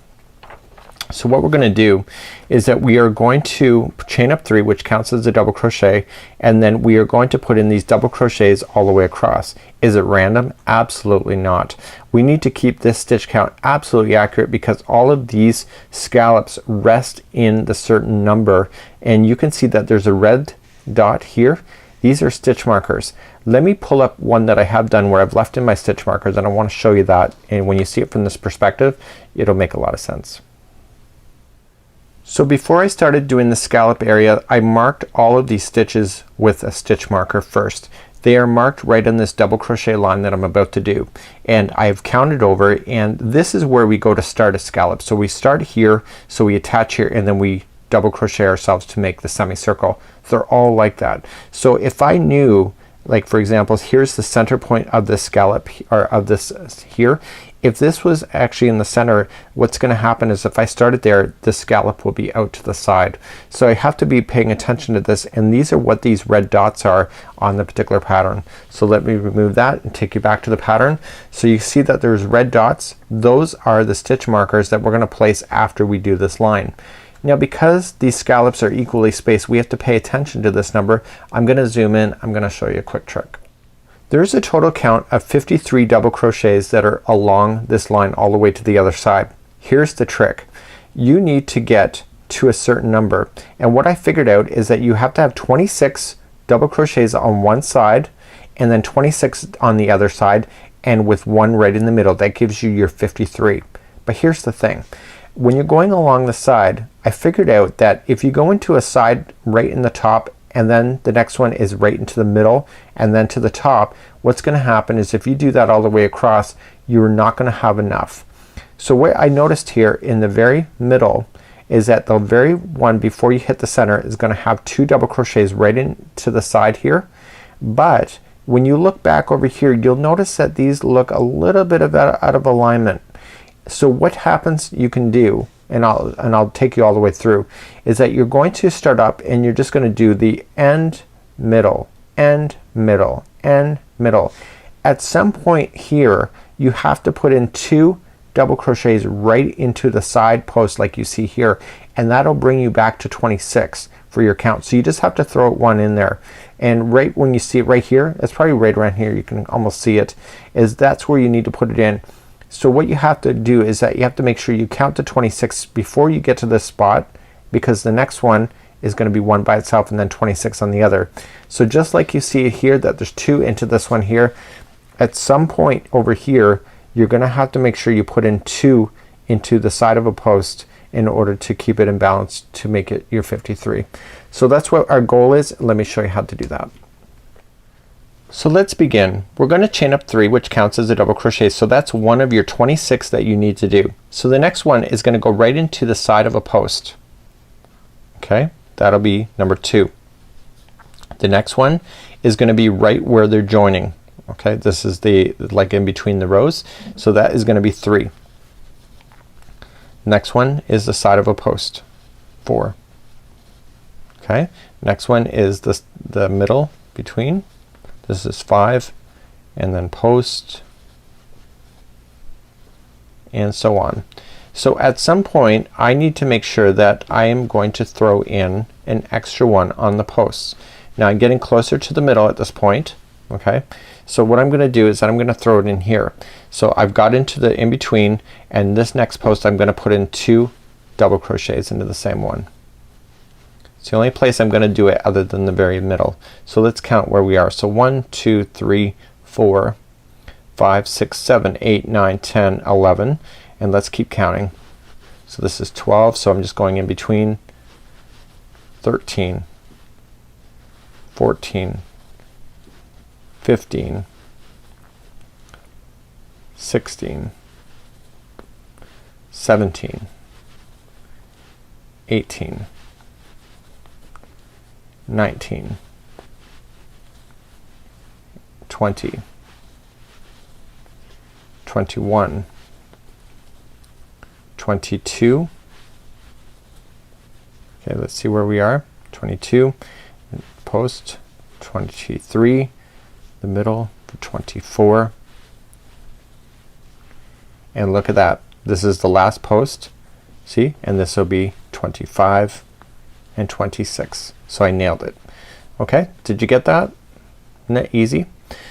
Speaker 1: So what we're gonna do is that we are going to chain up 3, which counts as a double crochet, and then we are going to put in these double crochets all the way across. Is it random? Absolutely not. We need to keep this stitch count absolutely accurate, because all of these scallops rest in the certain number, and you can see that there's a red dot here. These are stitch markers. Let me pull up one that I have done where I've left in my stitch markers, and I want to show you that, and when you see it from this perspective, it'll make a lot of sense. So before I started doing the scallop area, I marked all of these stitches with a stitch marker first. They are marked right on this double crochet line that I'm about to do, and I've counted over, and this is where we go to start a scallop. So we start here, so we attach here, and then we double crochet ourselves to make the semicircle. They're all like that. So if I knew, like for example, here's the center point of this scallop, or of this here. If this was actually in the center, what's gonna happen is if I started there, the scallop will be out to the side. So I have to be paying attention to this, and these are what these red dots are on the particular pattern. So let me remove that and take you back to the pattern. So you see that there's red dots. Those are the stitch markers that we're gonna place after we do this line. Now because these scallops are equally spaced, we have to pay attention to this number. I'm gonna zoom in. I'm gonna show you a quick trick. There's a total count of 53 double crochets that are along this line all the way to the other side. Here's the trick. You need to get to a certain number, and what I figured out is that you have to have 26 double crochets on one side and then 26 on the other side, and with one right in the middle. That gives you your 53. But here's the thing. When you're going along the side, I figured out that if you go into a side right in the top, and then the next one is right into the middle, and then to the top, what's gonna happen is if you do that all the way across, you're not gonna have enough. So what I noticed here in the very middle is that the very one before you hit the center is gonna have 2 double crochets right into the side here. But when you look back over here, you'll notice that these look a little bit out of alignment. So what happens you can do, and I'll take you all the way through, is that you're going to start up and you're just gonna do the end, middle, end, middle, end, middle. At some point here you have to put in 2 double crochets right into the side post like you see here, and that'll bring you back to 26 for your count. So you just have to throw one in there, and right when you see it right here, it's probably right around here, you can almost see it, is that's where you need to put it in. So what you have to do is that you have to make sure you count to 26 before you get to this spot, because the next one is going to be 1 by itself and then 26 on the other. So just like you see here that there's 2 into this one here, at some point over here you're gonna have to make sure you put in 2 into the side of a post in order to keep it in balance to make it your 53. So that's what our goal is. Let me show you how to do that. So let's begin. We're going to chain up 3, which counts as a double crochet. So that's one of your 26 that you need to do. So the next one is going to go right into the side of a post. Okay, that'll be number 2. The next one is going to be right where they're joining. Okay, this is the like in between the rows. So that is going to be 3. Next one is the side of a post. 4. Okay, next one is the middle between. This is 5, and then post, and so on. So at some point I need to make sure that I am going to throw in an extra one on the posts. Now I'm getting closer to the middle at this point. Okay, so what I'm gonna do is that I'm gonna throw it in here. So I've got into the in between, and this next post I'm gonna put in 2 double crochets into the same one. It's the only place I'm gonna do it other than the very middle. So let's count where we are. So 1, 2, 3, 4, 5, 6, 7, 8, 9, 10, 11, and let's keep counting. So this is 12, so I'm just going in between. 13, 14, 15, 16, 17, 18, 19, 20, 21, 22. Okay, let's see where we are. 22, post, 23, the middle for 24, and look at that. This is the last post. See, and this will be 25 and 26. So I nailed it. Okay, did you get that? Isn't that easy?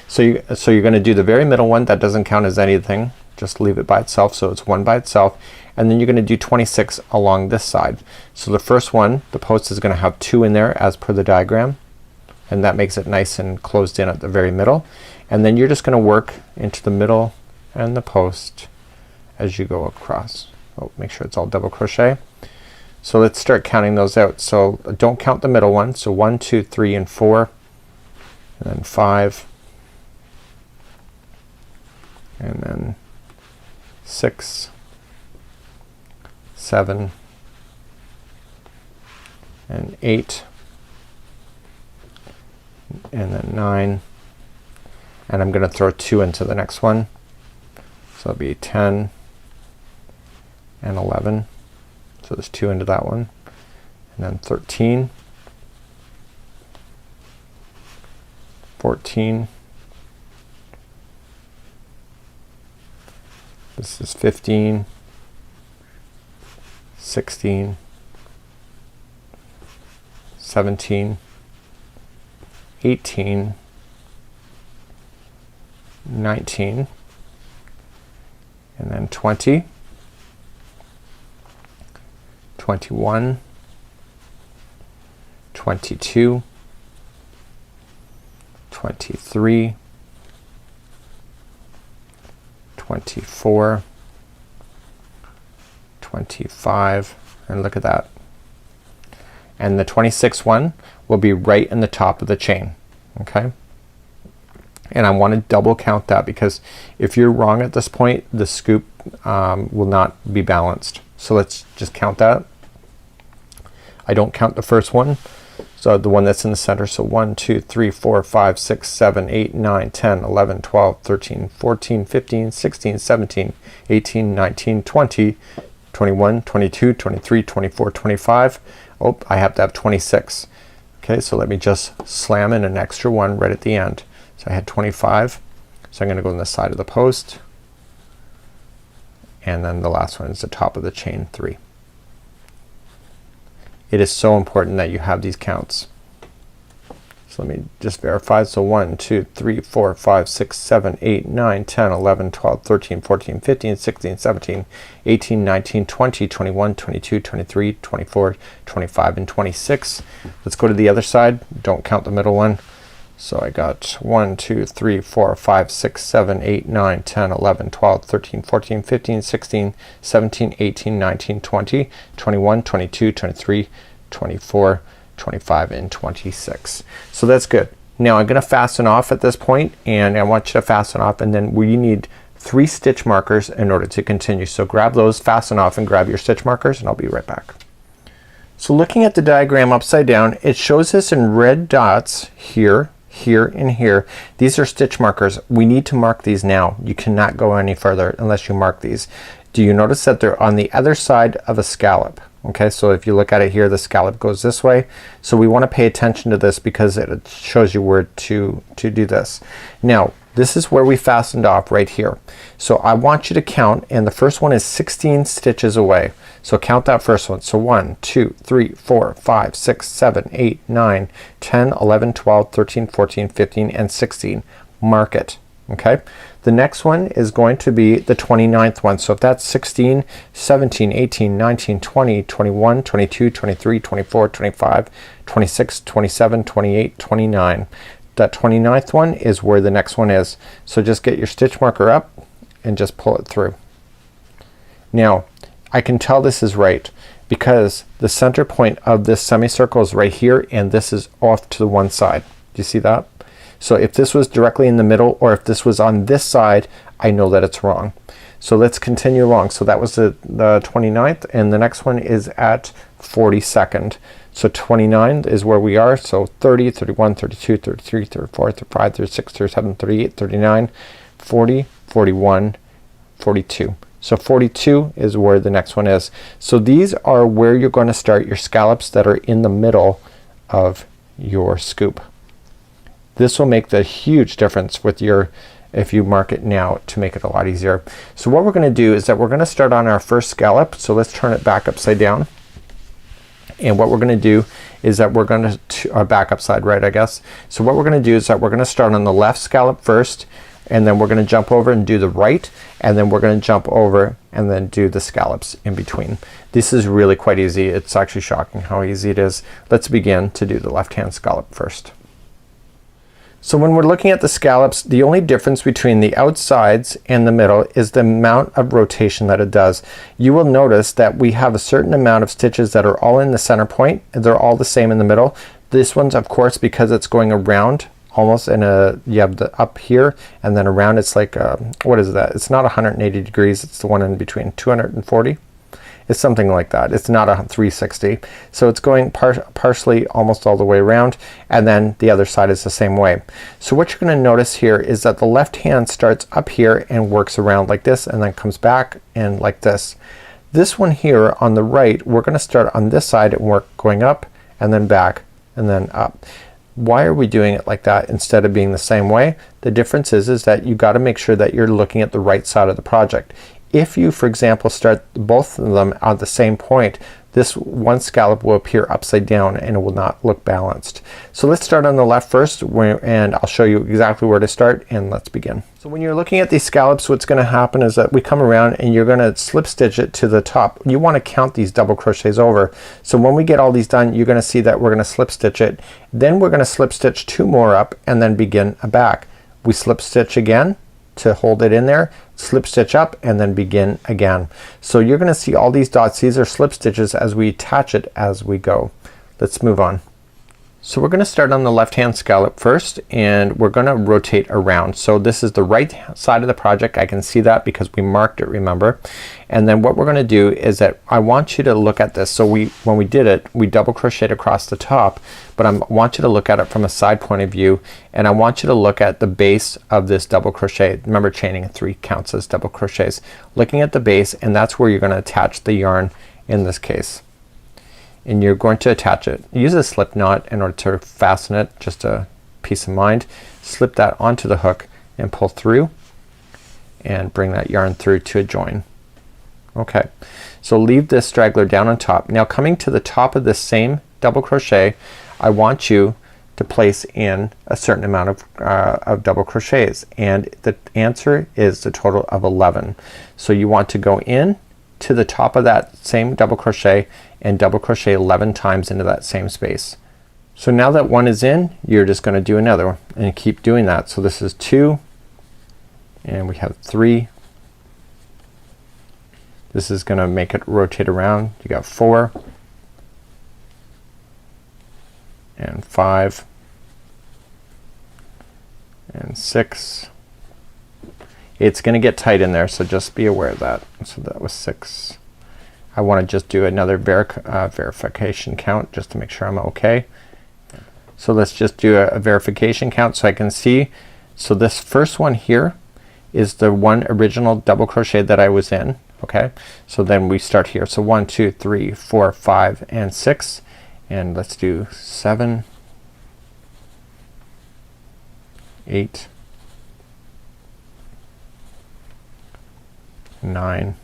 Speaker 1: So you're gonna do the very middle one. That doesn't count as anything. Just leave it by itself, so it's 1 by itself, and then you're gonna do 26 along this side. So the first one, the post is gonna have 2 in there as per the diagram, and that makes it nice and closed in at the very middle. And then you're just gonna work into the middle and the post as you go across. Oh, make sure it's all double crochet. So let's start counting those out. So don't count the middle one. So 1, 2, 3, and 4, and then 5, and then 6, 7, and 8, and then 9, and I'm gonna throw 2 into the next one. So it'll be 10 and 11. So there's 2 into that one, and then 13, 14, this is 15, 16, 17, 18, 19, and then 20, 21, 22, 23, 24, 25, and look at that. And the 26th one will be right in the top of the chain. Okay, and I want to double count that, because if you're wrong at this point, the scoop will not be balanced. So let's just count that. I don't count the first one, so the one that's in the center. So 1, 2, 3, 4, 5, 6, 7, 8, 9, 10, 11, 12, 13, 14, 15, 16, 17, 18, 19, 20, 21, 22, 23, 24, 25. Oh, I have to have 26. Okay, so let me just slam in an extra one right at the end. So I had 25. So I'm gonna go on the side of the post, and then the last one is the top of the chain 3. It is so important that you have these counts. So let me just verify. So 1, 2, 3, 4, 5, 6, 7, 8, 9, 10, 11, 12, 13, 14, 15, 16, 17, 18, 19, 20, 21, 22, 23, 24, 25, and 26. Let's go to the other side. Don't count the middle one. So I got 1, 2, 3, 4, 5, 6, 7, 8, 9, 10, 11, 12, 13, 14, 15, 16, 17, 18, 19, 20, 21, 22, 23, 24, 25, and 26. So that's good. Now I'm gonna fasten off at this point, and I want you to fasten off, and then we need 3 stitch markers in order to continue. So grab those, fasten off, and grab your stitch markers, and I'll be right back. So looking at the diagram upside down, it shows us in red dots here, here, and here. These are stitch markers. We need to mark these now. You cannot go any further unless you mark these. Do you notice that they're on the other side of a scallop? Okay, so if you look at it here, the scallop goes this way. So we want to pay attention to this because it shows you where to do this. Now this is where we fastened off right here. So I want you to count, and the first one is 16 stitches away. So count that first one. So 1, 2, 3, 4, 5, 6, 7, 8, 9, 10, 11, 12, 13, 14, 15, and 16. Mark it. Okay. The next one is going to be the 29th one. So if that's 16, 17, 18, 19, 20, 21, 22, 23, 24, 25, 26, 27, 28, 29. That 29th one is where the next one is. So just get your stitch marker up and just pull it through. Now I can tell this is right because the center point of this semicircle is right here, and this is off to the one side. Do you see that? So if this was directly in the middle, or if this was on this side, I know that it's wrong. So let's continue along. So that was the 29th, and the next one is at 42nd. So 29 is where we are. So 30, 31, 32, 33, 34, 35, 36, 37, 38, 39, 40, 41, 42. So 42 is where the next one is. So these are where you're going to start your scallops that are in the middle of your scoop. This will make the huge difference with your, if you mark it now, to make it a lot easier. So what we're gonna do is that we're gonna start on our first scallop. So let's turn it back upside down. And what we're gonna do is that we're gonna back upside right, I guess. So what we're gonna do is that we're gonna start on the left scallop first, and then we're gonna jump over and do the right, and then we're gonna jump over and then do the scallops in between. This is really quite easy. It's actually shocking how easy it is. Let's begin to do the left hand scallop first. So when we're looking at the scallops, the only difference between the outsides and the middle is the amount of rotation that it does. You will notice that we have a certain amount of stitches that are all in the center point, and they're all the same in the middle. This one's, of course, because it's going around almost in a, you have the up here and then around, it's like what is that? It's not 180 degrees, it's the one in between. 240? It's something like that. It's not a 360. So it's going partially almost all the way around, and then the other side is the same way. So what you're gonna notice here is that the left hand starts up here and works around like this, and then comes back and like this. This one here on the right, we're gonna start on this side and work going up and then back and then up. Why are we doing it like that instead of being the same way? The difference is that you gotta make sure that you're looking at the right side of the project. If you, for example, start both of them at the same point, this one scallop will appear upside down and it will not look balanced. So let's start on the left first, and I'll show you exactly where to start, and let's begin. So when you're looking at these scallops, what's gonna happen is that we come around and you're gonna slip stitch it to the top. You wanna count these double crochets over. So when we get all these done, you're gonna see that we're gonna slip stitch it. Then we're gonna slip stitch 2 more up and then begin a back. We slip stitch again to hold it in there, slip stitch up, and then begin again. So you're gonna see all these dots. These are slip stitches as we attach it as we go. Let's move on. So we're gonna start on the left hand scallop first, and we're gonna rotate around. So this is the right side of the project. I can see that because we marked it, remember. And then what we're gonna do is that I want you to look at this. So when we did it, we double crocheted across the top, but I want you to look at it from a side point of view, and I want you to look at the base of this double crochet. Remember, chaining 3 counts as double crochets. Looking at the base, and that's where you're gonna attach the yarn in this case. And you're going to attach it. Use a slip knot in order to fasten it, just a peace of mind. Slip that onto the hook and pull through and bring that yarn through to a join. Okay, so leave this straggler down on top. Now coming to the top of this same double crochet, I want you to place in a certain amount of double crochets, and the answer is the total of 11. So you want to go in to the top of that same double crochet and double crochet 11 times into that same space. So now that one is in, you're just gonna do another one and keep doing that. So this is 2, and we have 3. This is gonna make it rotate around. You got 4 and 5 and 6. It's gonna get tight in there, so just be aware of that. So that was 6. I want to just do another verification count just to make sure I'm okay. So let's just do a verification count so I can see. So this first one here is the one original double crochet that I was in. Okay, so then we start here. So 1 2 3 4 5 and 6, and let's do 7 8 9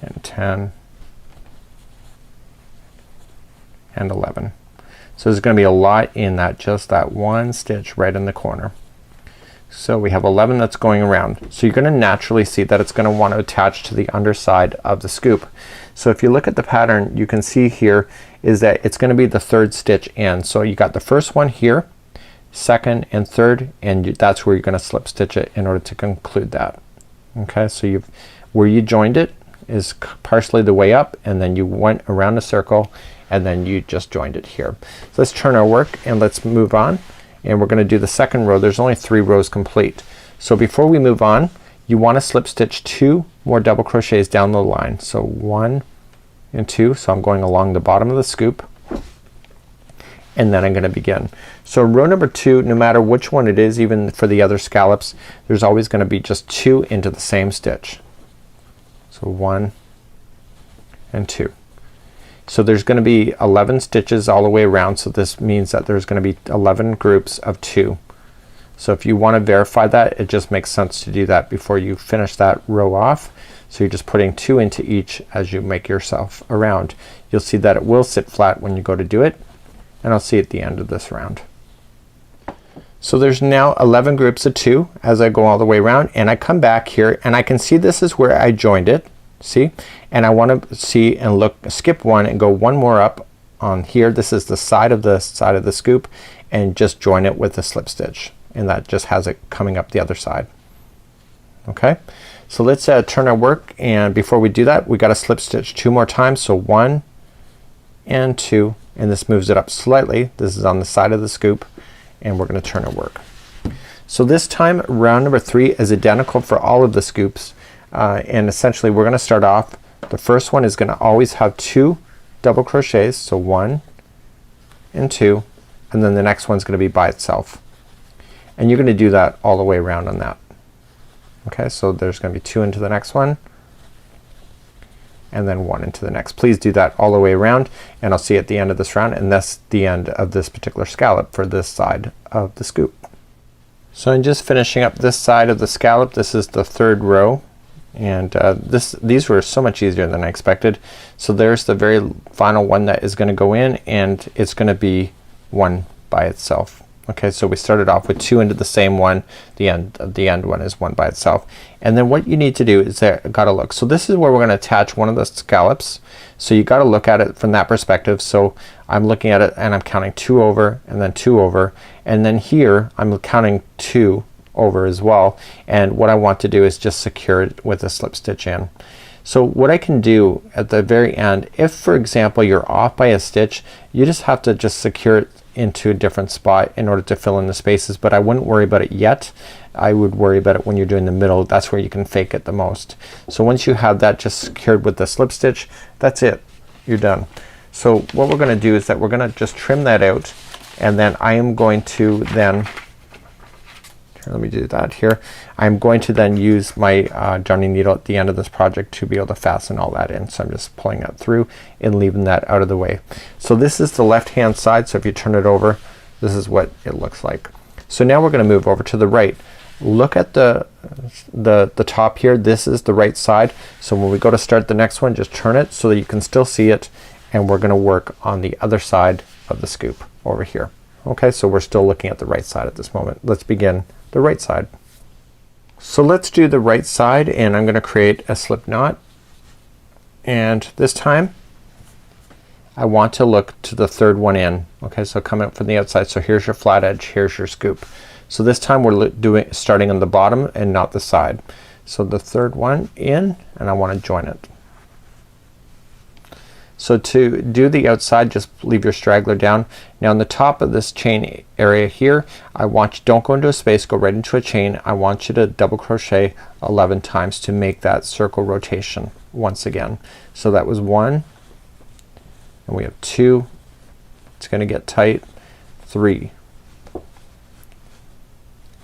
Speaker 1: and 10 and 11. So there's gonna be a lot in that, just that one stitch right in the corner. So we have 11 that's going around. So you're gonna naturally see that it's gonna want to attach to the underside of the scoop. So if you look at the pattern, you can see here is that it's gonna be the third stitch in. So you got the first one here, second and third, and that's where you're gonna slip stitch it in order to conclude that. Okay, so you've where you joined it is partially the way up, and then you went around a circle, and then you just joined it here. So let's turn our work and let's move on, and we're gonna do the second row. There's only 3 rows complete. So before we move on, you want to slip stitch 2 more double crochets down the line. So 1 and 2. So I'm going along the bottom of the scoop, and then I'm gonna begin. So row number 2, no matter which one it is, even for the other scallops, there's always gonna be just 2 into the same stitch. So 1 and 2. So there's gonna be 11 stitches all the way around, so this means that there's gonna be 11 groups of 2. So if you want to verify that, it just makes sense to do that before you finish that row off. So you're just putting 2 into each as you make yourself around. You'll see that it will sit flat when you go to do it, and I'll see at the end of this round. So there's now 11 groups of 2 as I go all the way around, and I come back here and I can see this is where I joined it. See? And I want to see and look, skip 1 and go 1 more up on here. This is the side of the scoop, and just join it with a slip stitch, and that just has it coming up the other side. Okay, so let's turn our work, and before we do that we got to slip stitch 2 more times. So 1 and 2, and this moves it up slightly. This is on the side of the scoop, and we're gonna turn our work. So this time round number 3 is identical for all of the scoops, and essentially we're gonna start off, the first one is gonna always have 2 double crochets. So 1 and 2, and then the next one's gonna be by itself, and you're gonna do that all the way around on that. Okay, so there's gonna be 2 into the next one, and then 1 into the next. Please do that all the way around, and I'll see you at the end of this round, and that's the end of this particular scallop for this side of the scoop. So I'm just finishing up this side of the scallop. This is the 3rd row, and these were so much easier than I expected. So there's the very final one that is gonna go in, and it's gonna be 1 by itself. Okay, so we started off with 2 into the same one. The end one is 1 by itself. And then what you need to do is gotta look. So this is where we're gonna attach one of the scallops. So you gotta look at it from that perspective. So I'm looking at it and I'm counting 2 over, and then 2 over, and then here I'm counting 2 over as well. And what I want to do is just secure it with a slip stitch in. So what I can do at the very end, if for example you're off by a stitch, you just have to just secure it into a different spot in order to fill in the spaces, but I wouldn't worry about it yet. I would worry about it when you're doing the middle. That's where you can fake it the most. So once you have that just secured with the slip stitch, that's it, you're done. So what we're gonna do is that we're gonna just trim that out, and then I am going to then here, let me do that here. I'm going to then use my darning needle at the end of this project to be able to fasten all that in. So I'm just pulling that through and leaving that out of the way. So this is the left hand side, so if you turn it over, this is what it looks like. So now we're gonna move over to the right. Look at the top here. This is the right side. So when we go to start the next one, just turn it so that you can still see it, and we're gonna work on the other side of the scoop over here. Okay, so we're still looking at the right side at this moment. Let's begin the right side. So let's do the right side, and I'm gonna create a slip knot, and this time I want to look to the 3rd one in. Okay, so come out from the outside. So here's your flat edge, here's your scoop. So this time we're starting on the bottom and not the side. So the 3rd one in, and I want to join it. So to do the outside, just leave your straggler down. Now on the top of this chain area here, I want you, don't go into a space, go right into a chain. I want you to double crochet 11 times to make that circle rotation once again. So that was 1, and we have 2, it's gonna get tight, 3,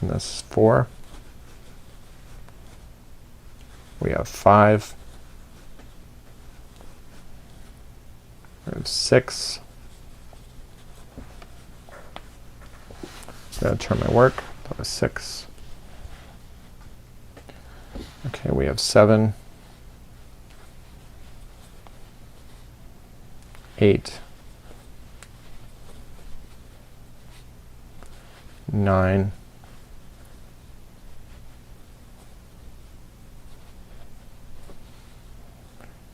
Speaker 1: and this is 4, we have 5, we have 6, I'm gonna turn my work, that was 6, okay, we have 7, 8, 9,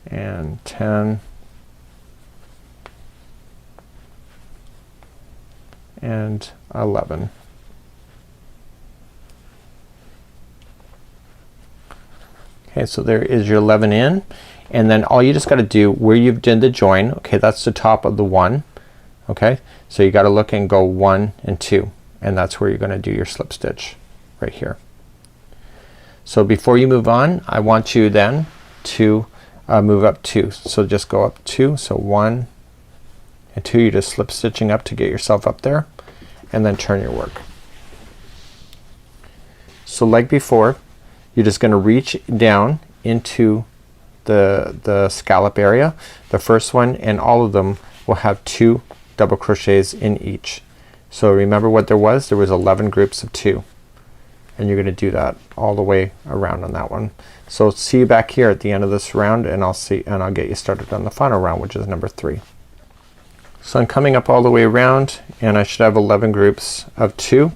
Speaker 1: and 10, and 11. Okay, so there is your 11 in, and then all you just got to do where you've done the join, okay, that's the top of the 1, okay, so you got to look and go 1 and 2, and that's where you're gonna do your slip stitch right here. So before you move on, I want you then to move up 2, so just go up 2, so 1 and 2, you're just slip stitching up to get yourself up there, and then turn your work. So like before, you're just gonna reach down into the scallop area, the first one, and all of them will have 2 double crochets in each. So remember what there was 11 groups of 2, and you're gonna do that all the way around on that one. So see you back here at the end of this round, and I'll get you started on the final round, which is number 3. So I'm coming up all the way around, and I should have 11 groups of 2,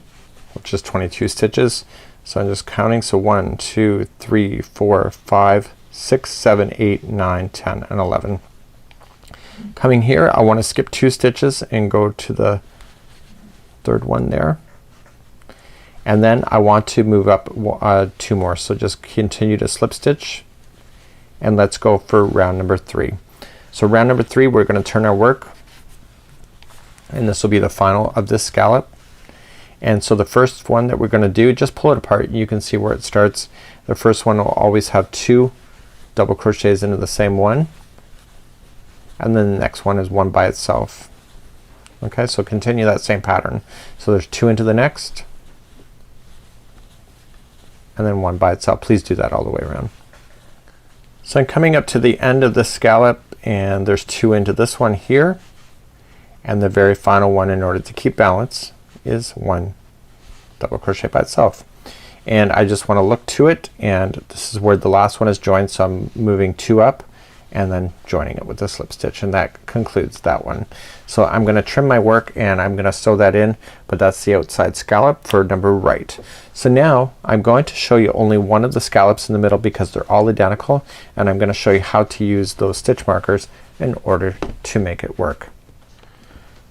Speaker 1: which is 22 stitches. So I'm just counting, so 1, 2, 3, 4, 5, 6, 7, 8, 9, 10, and 11. Coming here, I want to skip 2 stitches and go to the 3rd one there, and then I want to move up 2 more, so just continue to slip stitch, and let's go for round number 3. So round number 3, we're gonna turn our work, and this will be the final of this scallop. And so the first one that we're gonna do, just pull it apart and you can see where it starts. The first one will always have 2 double crochets into the same one, and then the next one is 1 by itself. Okay, so continue that same pattern. So there's 2 into the next, and then 1 by itself. Please do that all the way around. So I'm coming up to the end of this scallop, and there's 2 into this one here, and the very final one, in order to keep balance, is 1 double crochet by itself. And I just want to look to it, and this is where the last one is joined, so I'm moving 2 up and then joining it with a slip stitch, and that concludes that one. So I'm gonna trim my work and I'm gonna sew that in, but that's the outside scallop for number right. So now I'm going to show you only one of the scallops in the middle because they're all identical, and I'm gonna show you how to use those stitch markers in order to make it work.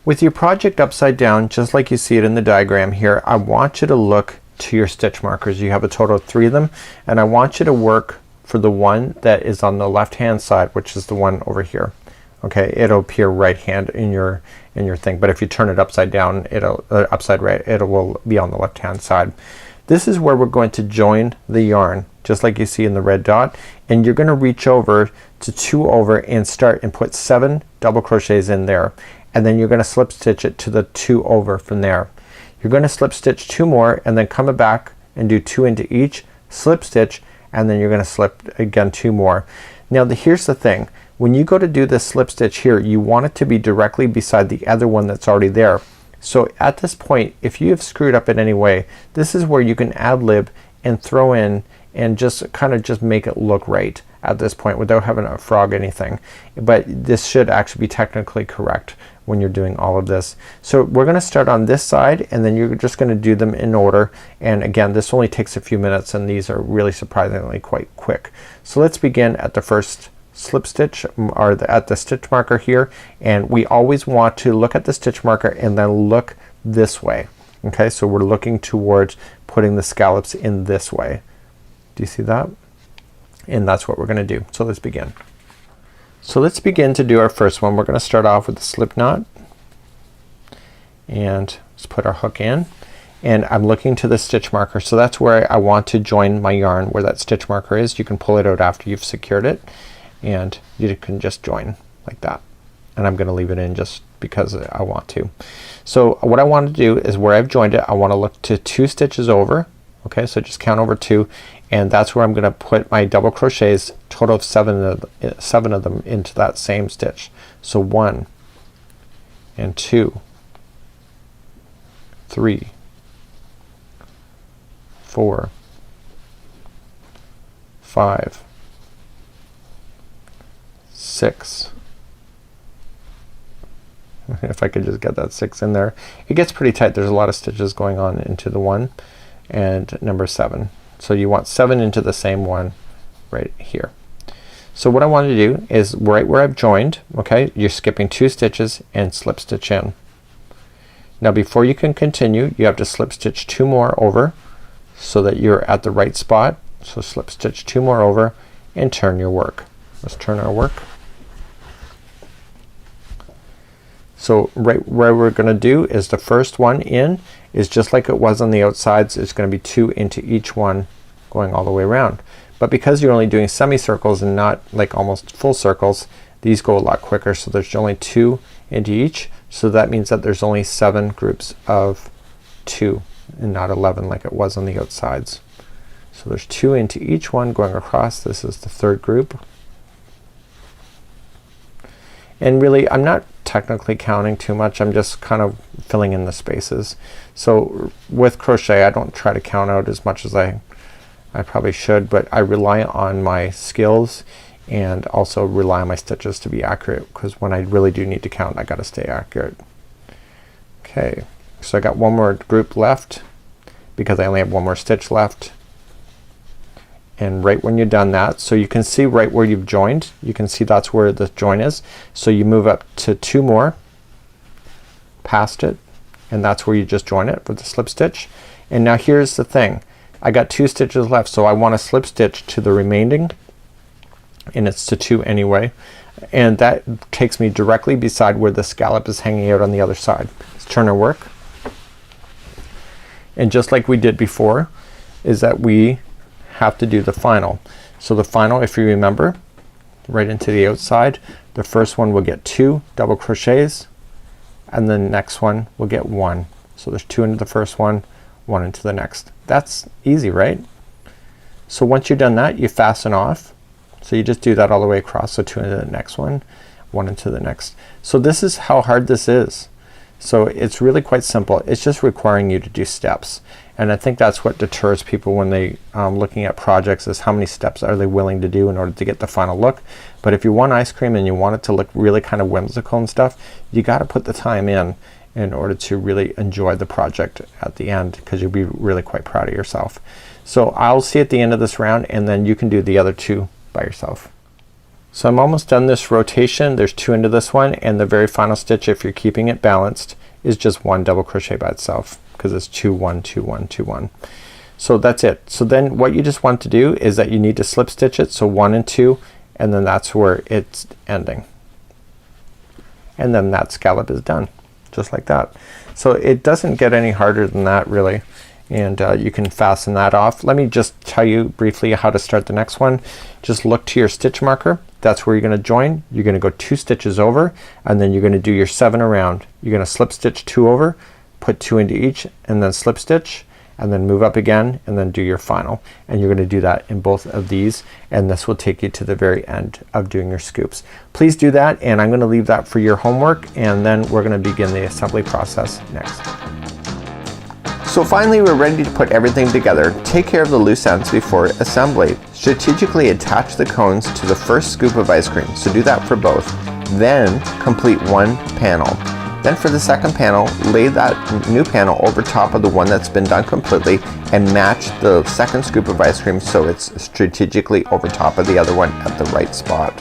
Speaker 1: With your project upside down, just like you see it in the diagram here, I want you to look to your stitch markers. You have a total of 3 of them, and I want you to work for the one that is on the left hand side, which is the one over here. Okay, it'll appear right hand in your thing, but if you turn it upside down, it'll upside right, it will be on the left hand side. This is where we're going to join the yarn, just like you see in the red dot, and you're gonna reach over to 2 over and start and put 7 double crochets in there, and then you're gonna slip stitch it to the 2 over from there. You're gonna slip stitch 2 more and then come back and do 2 into each, slip stitch, and then you're gonna slip again 2 more. Now here's the thing, when you go to do this slip stitch here, you want it to be directly beside the other one that's already there. So at this point, if you have screwed up in any way, this is where you can ad-lib and throw in and just kind of just make it look right at this point without having to frog anything. But this should actually be technically correct when you're doing all of this. So we're gonna start on this side, and then you're just gonna do them in order, and again this only takes a few minutes, and these are really surprisingly quite quick. So let's begin at the first slip stitch, or at the stitch marker here, and we always want to look at the stitch marker and then look this way. Okay, so we're looking towards putting the scallops in this way. Do you see that? And that's what we're gonna do. So let's begin. So let's begin to do our first one. We're gonna start off with the slip knot, and let's put our hook in, and I'm looking to the stitch marker. So that's where I want to join my yarn, where that stitch marker is. You can pull it out after you've secured it, and you can just join like that. And I'm gonna leave it in just because I want to. So what I want to do is where I've joined it, I want to look to 2 stitches over. Okay, so just count over 2, and that's where I'm gonna put my double crochets, total of 7 of them into that same stitch. So 1 and 2, 3, 4, 5, 6. If I could just get that 6 in there. It gets pretty tight. There's a lot of stitches going on into the 1, and number 7. So you want 7 into the same one right here. So what I want to do is right where I've joined, okay, you're skipping 2 stitches and slip stitch in. Now before you can continue, you have to slip stitch 2 more over so that you're at the right spot. So slip stitch 2 more over and turn your work. Let's turn our work. So right where we're gonna do is the first one in is just like it was on the outsides. It's gonna be 2 into each one going all the way around. But because you're only doing semicircles and not like almost full circles, these go a lot quicker. So there's only 2 into each. So that means that there's only 7 groups of 2 and not 11 like it was on the outsides. So there's 2 into each one going across. This is the 3rd group. And really I'm not technically counting too much. I'm just kind of filling in the spaces. So with crochet I don't try to count out as much as I probably should, but I rely on my skills and also rely on my stitches to be accurate, because when I really do need to count I gotta stay accurate. Okay, so I got one more group left because I only have one more stitch left. And right when you're done that, so you can see right where you've joined, you can see that's where the join is. So you move up to 2 more past it, and that's where you just join it with the slip stitch. And now here's the thing, I got 2 stitches left, so I want to slip stitch to the remaining, and it's to 2 anyway, and that takes me directly beside where the scallop is hanging out on the other side. Let's turn our work, and just like we did before is that we have to do the final. So the final, if you remember, right into the outside, the first one will get 2 double crochets, and the next one will get 1. So there's 2 into the first one, 1 into the next. That's easy, right? So once you've done that, you fasten off. So you just do that all the way across. So 2 into the next one, 1 into the next. So this is how hard this is. So it's really quite simple. It's just requiring you to do steps. And I think that's what deters people when they looking at projects, is how many steps are they willing to do in order to get the final look. But if you want ice cream and you want it to look really kind of whimsical and stuff, you gotta put the time in order to really enjoy the project at the end, because you'll be really quite proud of yourself. So I'll see at the end of this round, and then you can do the other 2 by yourself. So I'm almost done this rotation. There's 2 into this one, and the very final stitch, if you're keeping it balanced, is just 1 double crochet by itself, because it's 2 1 2 1 2 1. So that's it. So then what you just want to do is that you need to slip stitch it, so 1 and 2, and then that's where it's ending, and then that scallop is done just like that. So it doesn't get any harder than that really, and you can fasten that off. Let me just tell you briefly how to start the next one. Just look to your stitch marker. That's where you're gonna join. You're gonna go 2 stitches over, and then you're gonna do your 7 around. You're gonna slip stitch 2 over, put 2 into each, and then slip stitch, and then move up again, and then do your final. And you're gonna do that in both of these, and this will take you to the very end of doing your scoops. Please do that, and I'm gonna leave that for your homework, and then we're gonna begin the assembly process next. So finally we're ready to put everything together. Take care of the loose ends before assembly. Strategically attach the cones to the first scoop of ice cream, so do that for both. Then complete 1 panel. Then for the second panel, lay that new panel over top of the one that's been done completely, and match the second scoop of ice cream so it's strategically over top of the other one at the right spot.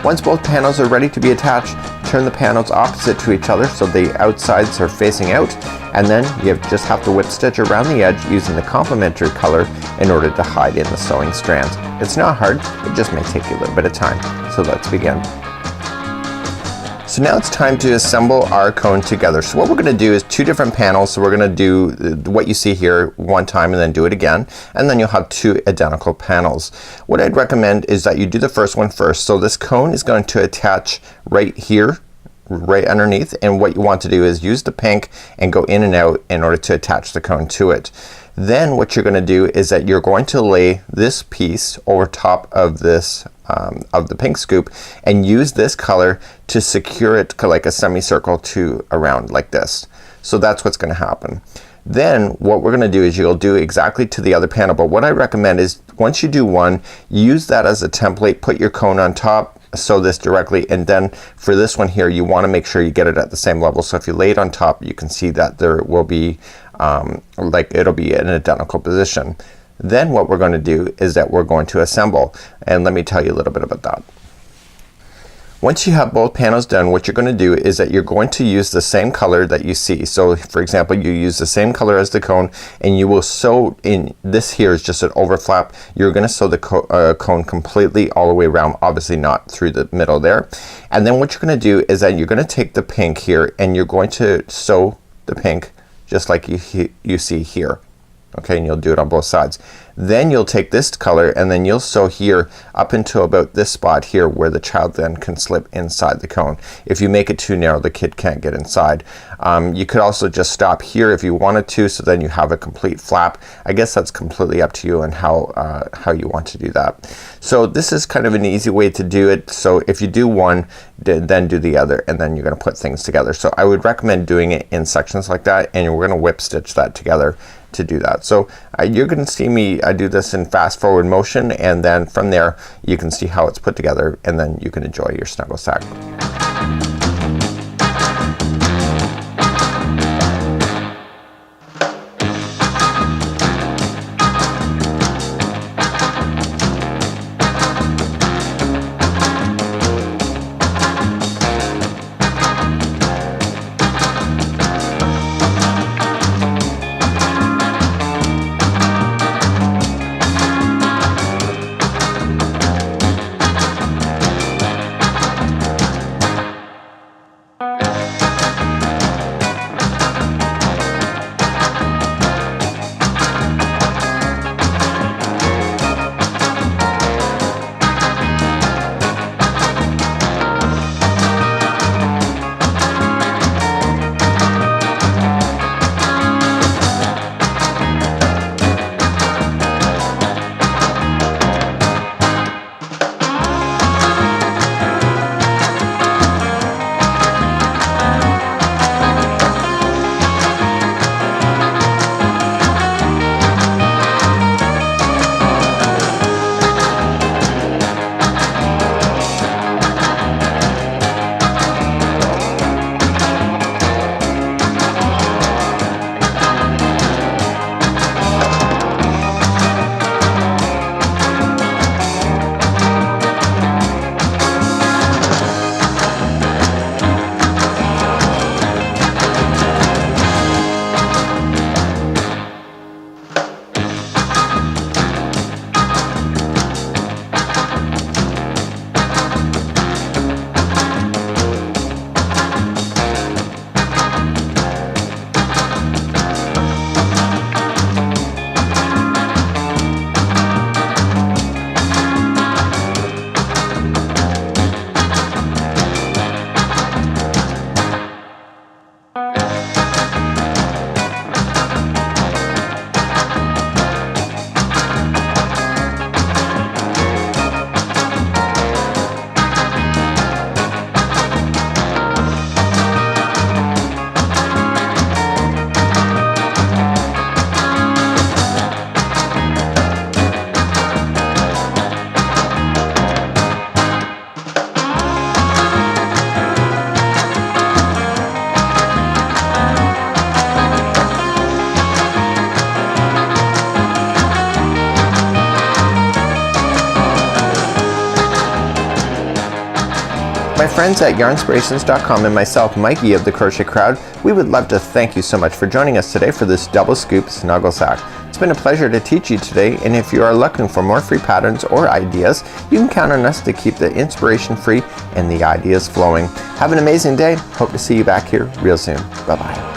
Speaker 1: Once both panels are ready to be attached, turn the panels opposite to each other so the outsides are facing out, and then you just have to whip stitch around the edge using the complementary color in order to hide in the sewing strands. It's not hard, it just may take you a little bit of time. So let's begin. So now it's time to assemble our cone together. So what we're gonna do is 2 different panels. So we're gonna do what you see here one time and then do it again, and then you'll have 2 identical panels. What I'd recommend is that you do the first one first. So this cone is going to attach right here, right underneath, and what you want to do is use the pink and go in and out in order to attach the cone to it. Then what you're gonna do is that you're going to lay this piece over top of this of the pink scoop and use this color to secure it like a semicircle to around like this. So that's what's gonna happen. Then what we're gonna do is you'll do exactly to the other panel, but what I recommend is once you do one, use that as a template, put your cone on top, sew this directly, and then for this one here you want to make sure you get it at the same level. So if you lay it on top, you can see that there will be like it'll be in an identical position. Then what we're going to do is that we're going to assemble, and let me tell you a little bit about that. Once you have both panels done, what you're going to do is that you're going to use the same color that you see. So for example, you use the same color as the cone, and you will sew in, this here is just an overflap. You're going to sew the cone completely all the way around, obviously not through the middle there. And then what you're going to do is that you're going to take the pink here and you're going to sew the pink just like you see here. Okay, and you'll do it on both sides. Then you'll take this color and then you'll sew here up into about this spot here where the child then can slip inside the cone. If you make it too narrow, the kid can't get inside. You could also just stop here if you wanted to, so then you have a complete flap. I guess that's completely up to you and how you want to do that. So this is kind of an easy way to do it. So if you do one, then do the other, and then you're gonna put things together. So I would recommend doing it in sections like that, and we're gonna whip stitch that together to do that. So you're gonna see me do this in fast forward motion, and then from there you can see how it's put together, and then you can enjoy your snuggle sack. My friends at Yarnspirations.com and myself, Mikey of the Crochet Crowd, we would love to thank you so much for joining us today for this double scoop snuggle sack. It's been a pleasure to teach you today, and if you are looking for more free patterns or ideas, you can count on us to keep the inspiration free and the ideas flowing. Have an amazing day. Hope to see you back here real soon. Bye-bye.